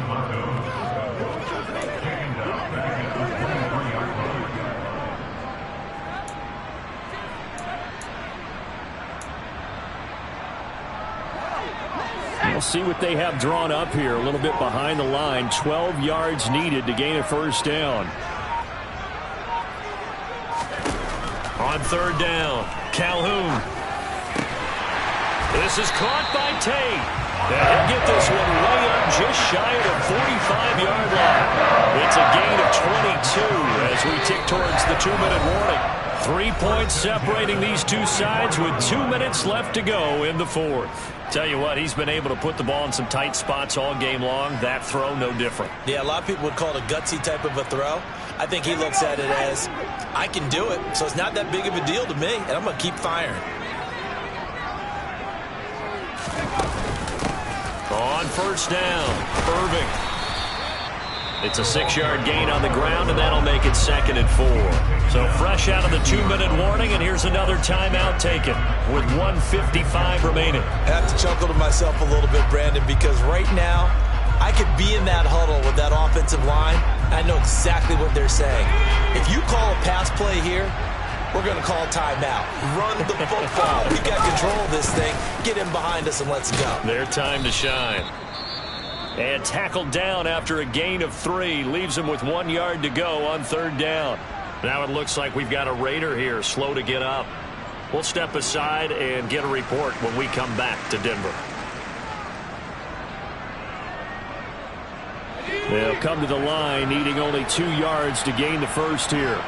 We'll see what they have drawn up here. A little bit behind the line. 12 yards needed to gain a first down.
On 3rd down, Calhoun. This is caught by Tate. And he'll get this one way up just shy of the 45-yard line. It's a gain of 22 as we tick towards the 2-minute warning. 3 points separating these two sides with 2 minutes left to go in the 4th. Tell you what, he's been able to put the ball in some tight spots all game long. That throw, no different.
Yeah, a lot of people would call it a gutsy type of a throw. I think he looks at it as, I can do it, so it's not that big of a deal to me, and I'm going to keep firing.
On first down, Irving. It's a 6-yard gain on the ground, and that'll make it 2nd and 4. So fresh out of the 2-minute warning, and here's another timeout taken with 1:55 remaining.
I have to chuckle to myself a little bit, Brandon, because right now I could be in that huddle with that offensive line. I know exactly what they're saying. If you call a pass play here, we're going to call timeout. Run the football. We got control of this thing. Get him behind us and let's go.
Their time to shine. And tackled down after a gain of 3. Leaves him with 1 yard to go on 3rd down. Now it looks like we've got a Raider here slow to get up. We'll step aside and get a report when we come back to Denver.
They'll come to the line, needing only 2 yards to gain the first here.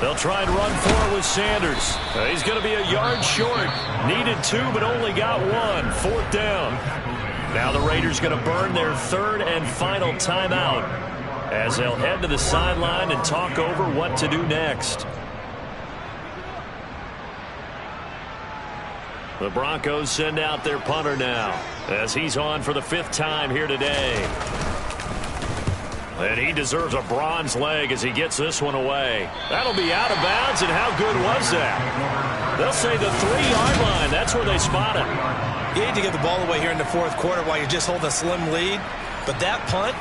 They'll try and run for it with Sanders. He's going to be a yard short. Needed 2, but only got 1. 4th down. Now the Raiders going to burn their 3rd and final timeout as they'll head to the sideline and talk over what to do next. The Broncos send out their punter now as he's on for the 5th time here today. And he deserves a bronze leg as he gets this one away. That'll be out of bounds, and how good was that? They'll say the 3-yard line. That's where they spot it.
You hate to get the ball away here in the 4th quarter while you're just holding a slim lead, but that punt,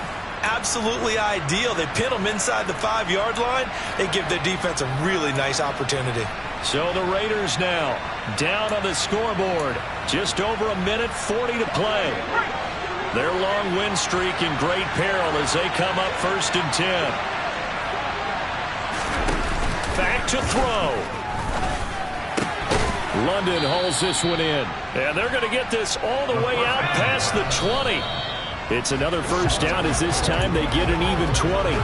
absolutely ideal. They pin them inside the 5-yard line. They give their defense a really nice opportunity.
So the Raiders now down on the scoreboard. Just over a minute 40 to play. Their long win streak in great peril as they come up 1st and 10. Back to throw.
London hauls this one in.
And they're going to get this all the way out past the 20.
It's another 1st down as this time they get an even 20.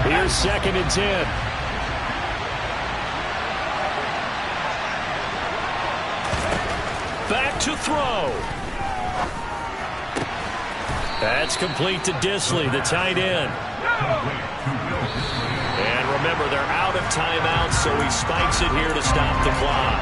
Here's 2nd and 10.
Back to throw. That's complete to Disley, the tight end. And remember, they're out of timeouts, so he spikes it here to stop the clock.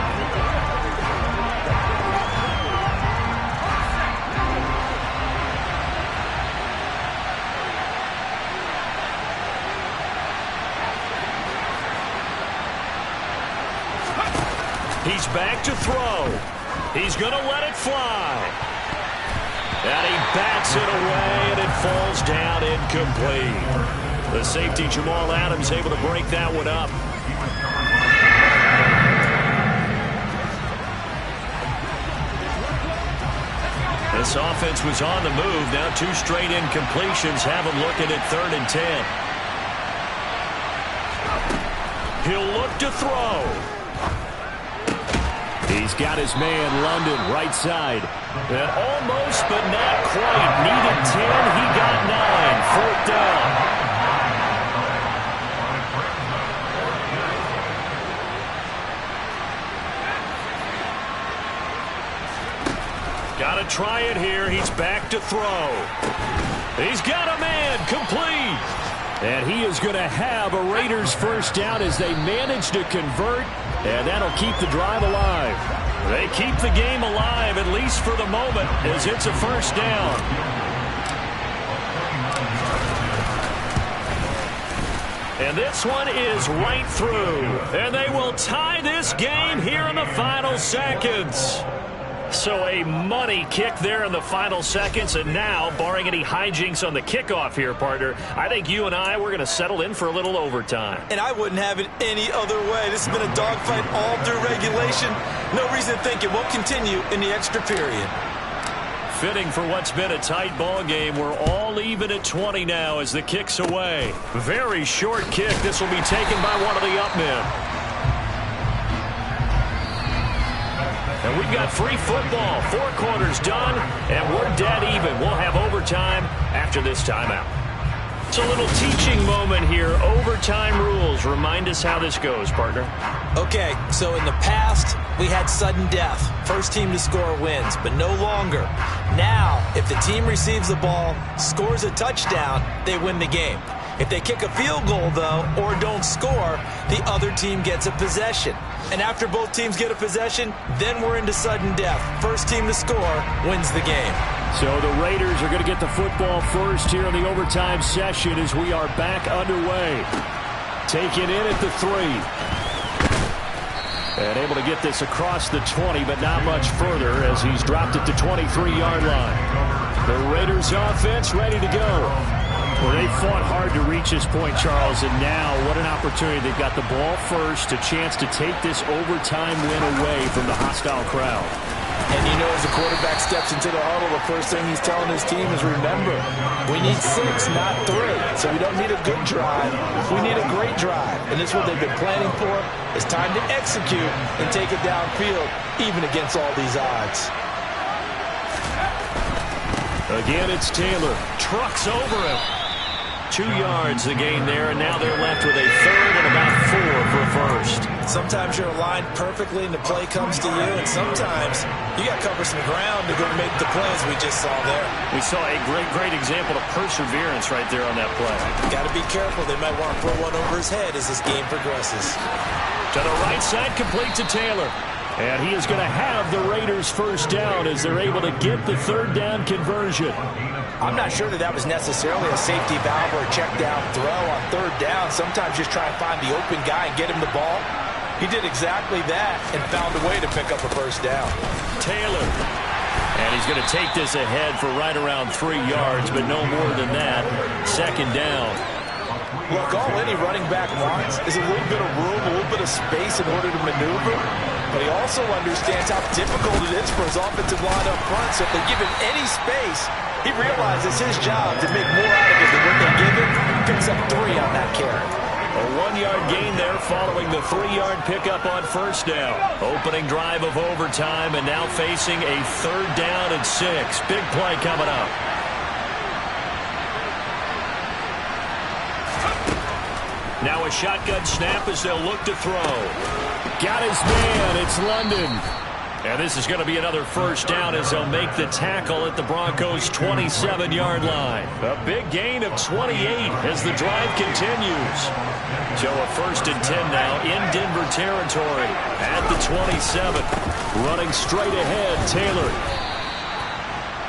He's back to throw. He's going to let it fly. And he bats it away, and it falls down incomplete. The safety, Jamal Adams, able to break that one up. This offense was on the move. Now 2 straight incompletions have him looking at 3rd and 10. He'll look to throw.
He's got his man, London, right side.
And almost, but not quite. Needed 10. He got 9. 4th down. Got to try it here. He's back to throw. He's got a man. Complete.
And he is going to have a Raiders 1st down as they manage to convert. And that'll keep the drive alive.
They keep the game alive, at least for the moment, as it's a 1st down. And this one is right through. And they will tie this game here in the final seconds. So a money kick there in the final seconds. And now, barring any hijinks on the kickoff here, partner, I think you and we're going to settle in for a little overtime.
And I wouldn't have it any other way. This has been a dogfight all through regulation. No reason to think it won't continue in the extra period.
Fitting for what's been a tight ball game. We're all even at 20 now as the kick's away. Very short kick. This will be taken by one of the up men. And we've got free football. 4 quarters done, and we're dead even. We'll have overtime after this timeout. It's a little teaching moment here. Overtime rules. Remind us how this goes, partner.
Okay, so in the past, we had sudden death. First team to score wins, but no longer. Now, if the team receives the ball, scores a touchdown, they win the game. If they kick a field goal, though, or don't score, the other team gets a possession. And after both teams get a possession, then we're into sudden death. First team to score wins the game.
So the Raiders are going to get the football first here in the overtime session as we are back underway. Taken in at the 3. And able to get this across the 20, but not much further as he's dropped it to 23-yard line. The Raiders offense ready to go. Well, they fought hard to reach this point, Charles, and now what an opportunity. They've got the ball first, a chance to take this overtime win away from the hostile crowd.
And you know, as the quarterback steps into the huddle, the first thing he's telling his team is, remember, we need 6, not 3. So we don't need a good drive. We need a great drive. And this is what they've been planning for. It's time to execute and take it downfield, even against all these odds.
Again, it's Taylor. Trucks over him. 2 yards the gain there, and now they're left with a third and about 4 for a first.
Sometimes you're aligned perfectly and the play comes to you, and sometimes you got to cover some ground to go make the plays we just saw there.
We saw a great example of perseverance right there on that play.
Got to be careful. They might want to throw one over his head as this game progresses.
To the right side, complete to Taylor. And he is going to have the Raiders first down as they're able to get the third down conversion.
I'm not sure that was necessarily a safety valve or a check down throw on third down. Sometimes just try and find the open guy and get him the ball. He did exactly that and found a way to pick up a first down.
Taylor. And he's going to take this ahead for right around 3 yards, but no more than that. Second down.
Look, all any running back wants is a little bit of room, a little bit of space in order to maneuver. But he also understands how difficult it is for his offensive line up front. So if they give him any space, he realizes his job to make more out of it than what they give him. Picks up 3 on that carry.
A 1-yard gain there following the 3-yard pickup on first down. Opening drive of overtime and now facing a third down and 6. Big play coming up. Now a shotgun snap as they'll look to throw. Got his man. It's London. And this is going to be another first down as they'll make the tackle at the Broncos' 27-yard line. A big gain of 28 as the drive continues. So a 1st and 10 now in Denver territory at the 27. Running straight ahead, Taylor.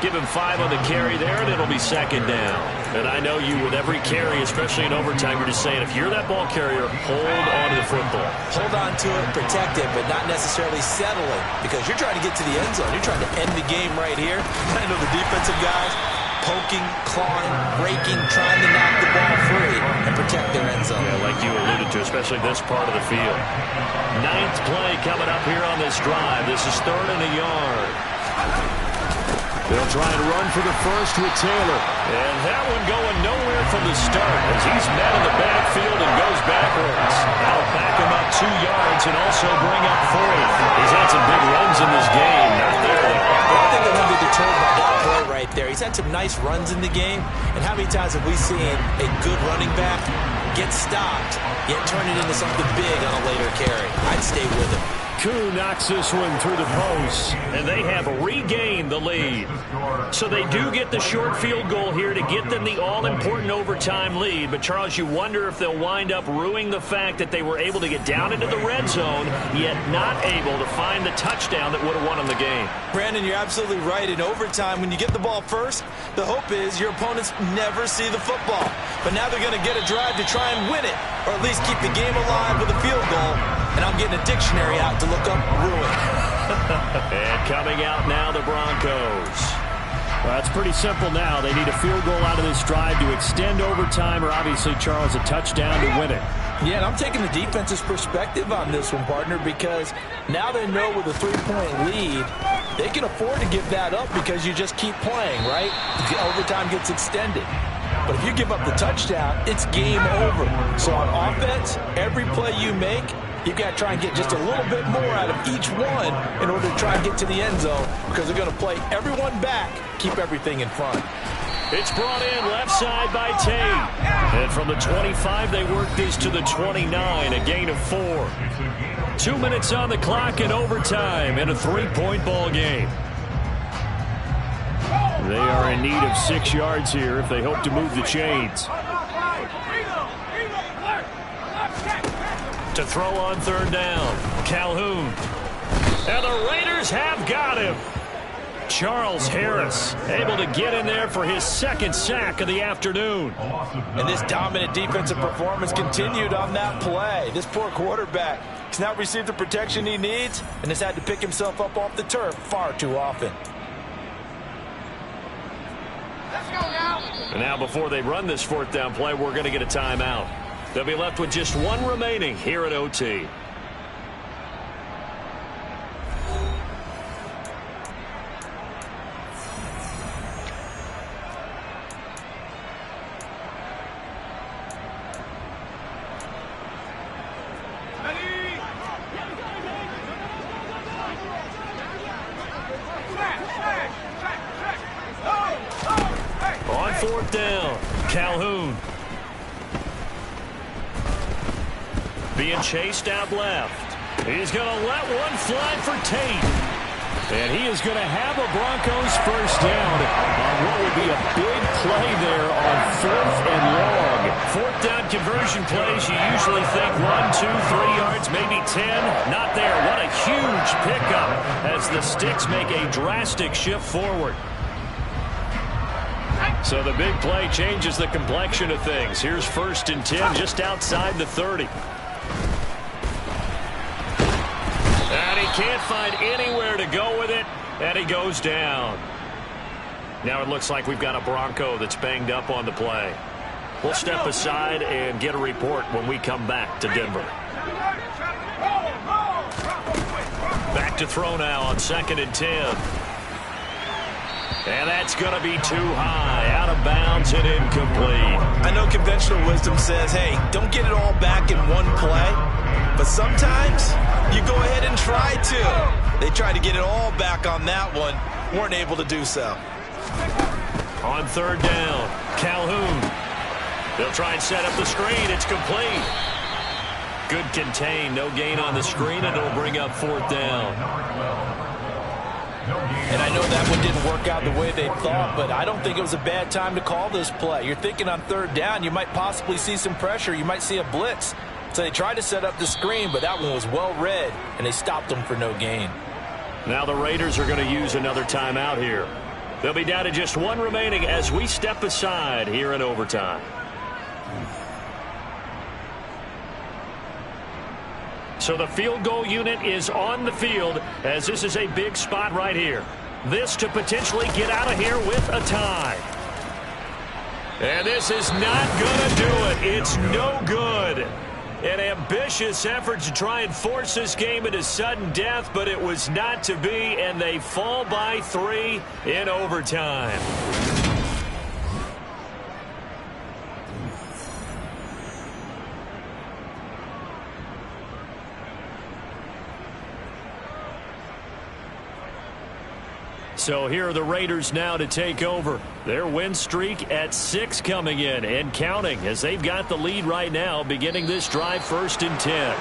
Give him 5 on the carry there, and it'll be second down. And I know you, with every carry, especially in overtime, you're just saying, if you're that ball carrier, hold on to the football.
Hold on to it, protect it, but not necessarily settle it, because you're trying to get to the end zone. You're trying to end the game right here. I know the defensive guys poking, clawing, breaking, trying to knock the ball free and protect their end zone.
Yeah, like you alluded to, especially this part of the field. 9th play coming up here on this drive. This is 3rd and a yard. They'll try and run for the first with Taylor. And that one going nowhere from the start as he's met in the backfield and goes backwards. That'll back him up 2 yards and also bring up 4. He's had some big runs in this game. Not there, though.
I think they're going to be deterred by that play right there. He's had some nice runs in the game. And how many times have we seen a good running back get stopped, yet turn it into something big on a later carry? I'd stay with him.
Koo knocks this one through the post, and they have regained the lead. So they do get the short field goal here to get them the all-important overtime lead. But, Charles, you wonder if they'll wind up ruining the fact that they were able to get down into the red zone, yet not able to find the touchdown that would have won them the game.
Brandon, you're absolutely right. In overtime, when you get the ball first, the hope is your opponents never see the football. But now they're going to get a drive to try and win it, or at least keep the game alive with a field goal. And I'm getting a dictionary out to look up ruin.
And coming out now, the Broncos.
Well, it's pretty simple now. They need a field goal out of this drive to extend overtime, or obviously, Charles, a touchdown to win it.
Yeah, and I'm taking the defense's perspective on this one, partner, because now they know with a 3-point lead, they can afford to give that up because you just keep playing, right? The overtime gets extended. But if you give up the touchdown, it's game over. So on offense, every play you make, you've got to try and get just a little bit more out of each one in order to try and get to the end zone, because they're going to play everyone back, keep everything in front.
It's brought in left side by Tate. And from the 25, they work this to the 29, a gain of 4. 2 minutes on the clock in overtime in a 3-point ball game.
They are in need of 6 yards here if they hope to move the chains.
To throw on 3rd down, Calhoun. And the Raiders have got him. Charles Harris able to get in there for his 2nd sack of the afternoon.
And this dominant defensive performance continued on that play. This poor quarterback has not received the protection he needs and has had to pick himself up off the turf far too often.
And now before they run this 4th down play, we're going to get a timeout. They'll be left with just 1 remaining here at OT. 4th down. Calhoun. Being chased out left. He's going to let one fly for Tate. And he is going to have a Broncos first down on what would be a big play there on 4th and long. 4th down conversion plays, you usually think 1, 2, 3 yards, maybe 10. Not there. What a huge pickup as the Sticks make a drastic shift forward. So the big play changes the complexion of things. Here's 1st and 10 just outside the 30. And he can't find anywhere to go with it, and he goes down. Now it looks like we've got a Bronco that's banged up on the play. We'll step aside and get a report when we come back to Denver. Back to throw now on 2nd and 10. And that's going to be too high, out of bounds and incomplete.
I know conventional wisdom says, hey, don't get it all back in one play. But sometimes you go ahead and try to. They tried to get it all back on that one. Weren't able to do so.
On 3rd down, Calhoun. They'll try and set up the screen. It's complete. Good contain. No gain on the screen, and it'll bring up 4th down.
And I know that one didn't work out the way they thought, but I don't think it was a bad time to call this play. You're thinking on 3rd down, you might possibly see some pressure. You might see a blitz. So they tried to set up the screen, but that one was well read, and they stopped them for no gain.
Now the Raiders are going to use another timeout here. They'll be down to just one remaining as we step aside here in overtime. So the field goal unit is on the field as this is a big spot right here. This to potentially get out of here with a tie. And this is not going to do it. It's no good. An ambitious effort to try and force this game into sudden death, but it was not to be, and they fall by 3 in overtime. So here are the Raiders now to take over. Their win streak at 6 coming in and counting as they've got the lead right now beginning this drive 1st and 10.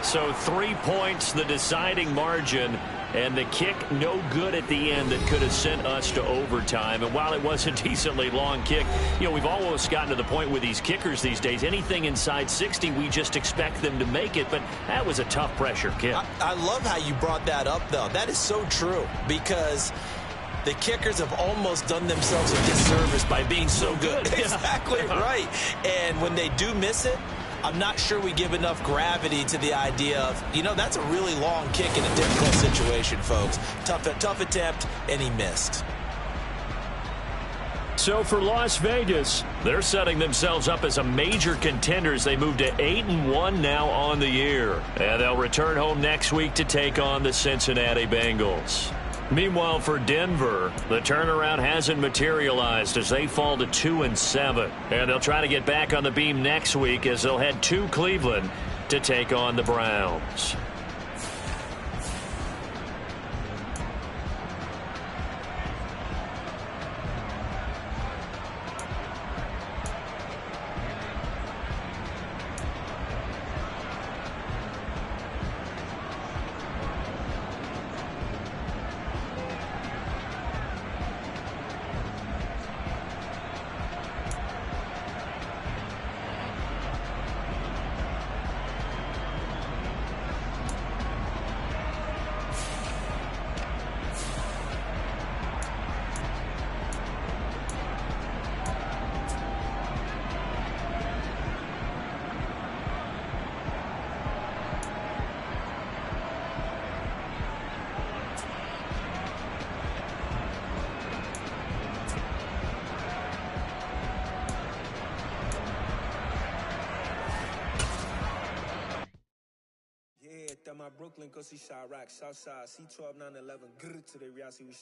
So 3 points, the deciding margin, and the kick no good at the end that could have sent us to overtime. And while it was a decently long kick, you know, we've almost gotten to the point with these kickers these days, anything inside 60, we just expect them to make it. But that was a tough pressure kick.
I love how you brought that up, though. That is so true because the kickers have almost done themselves a disservice by being so good. Exactly right. And when they do miss it, I'm not sure we give enough gravity to the idea of, you know, that's a really long kick in a difficult situation, folks. Tough attempt, and he missed.
So for Las Vegas, they're setting themselves up as a major contender as they move to 8-1 now on the year. And they'll return home next week to take on the Cincinnati Bengals. Meanwhile, for Denver, the turnaround hasn't materialized as they fall to 2-7. And they'll try to get back on the beam next week as they'll head to Cleveland to take on the Browns.
My Brooklyn, go see Chirac, Southside, C12, 911, grrr, to the reality we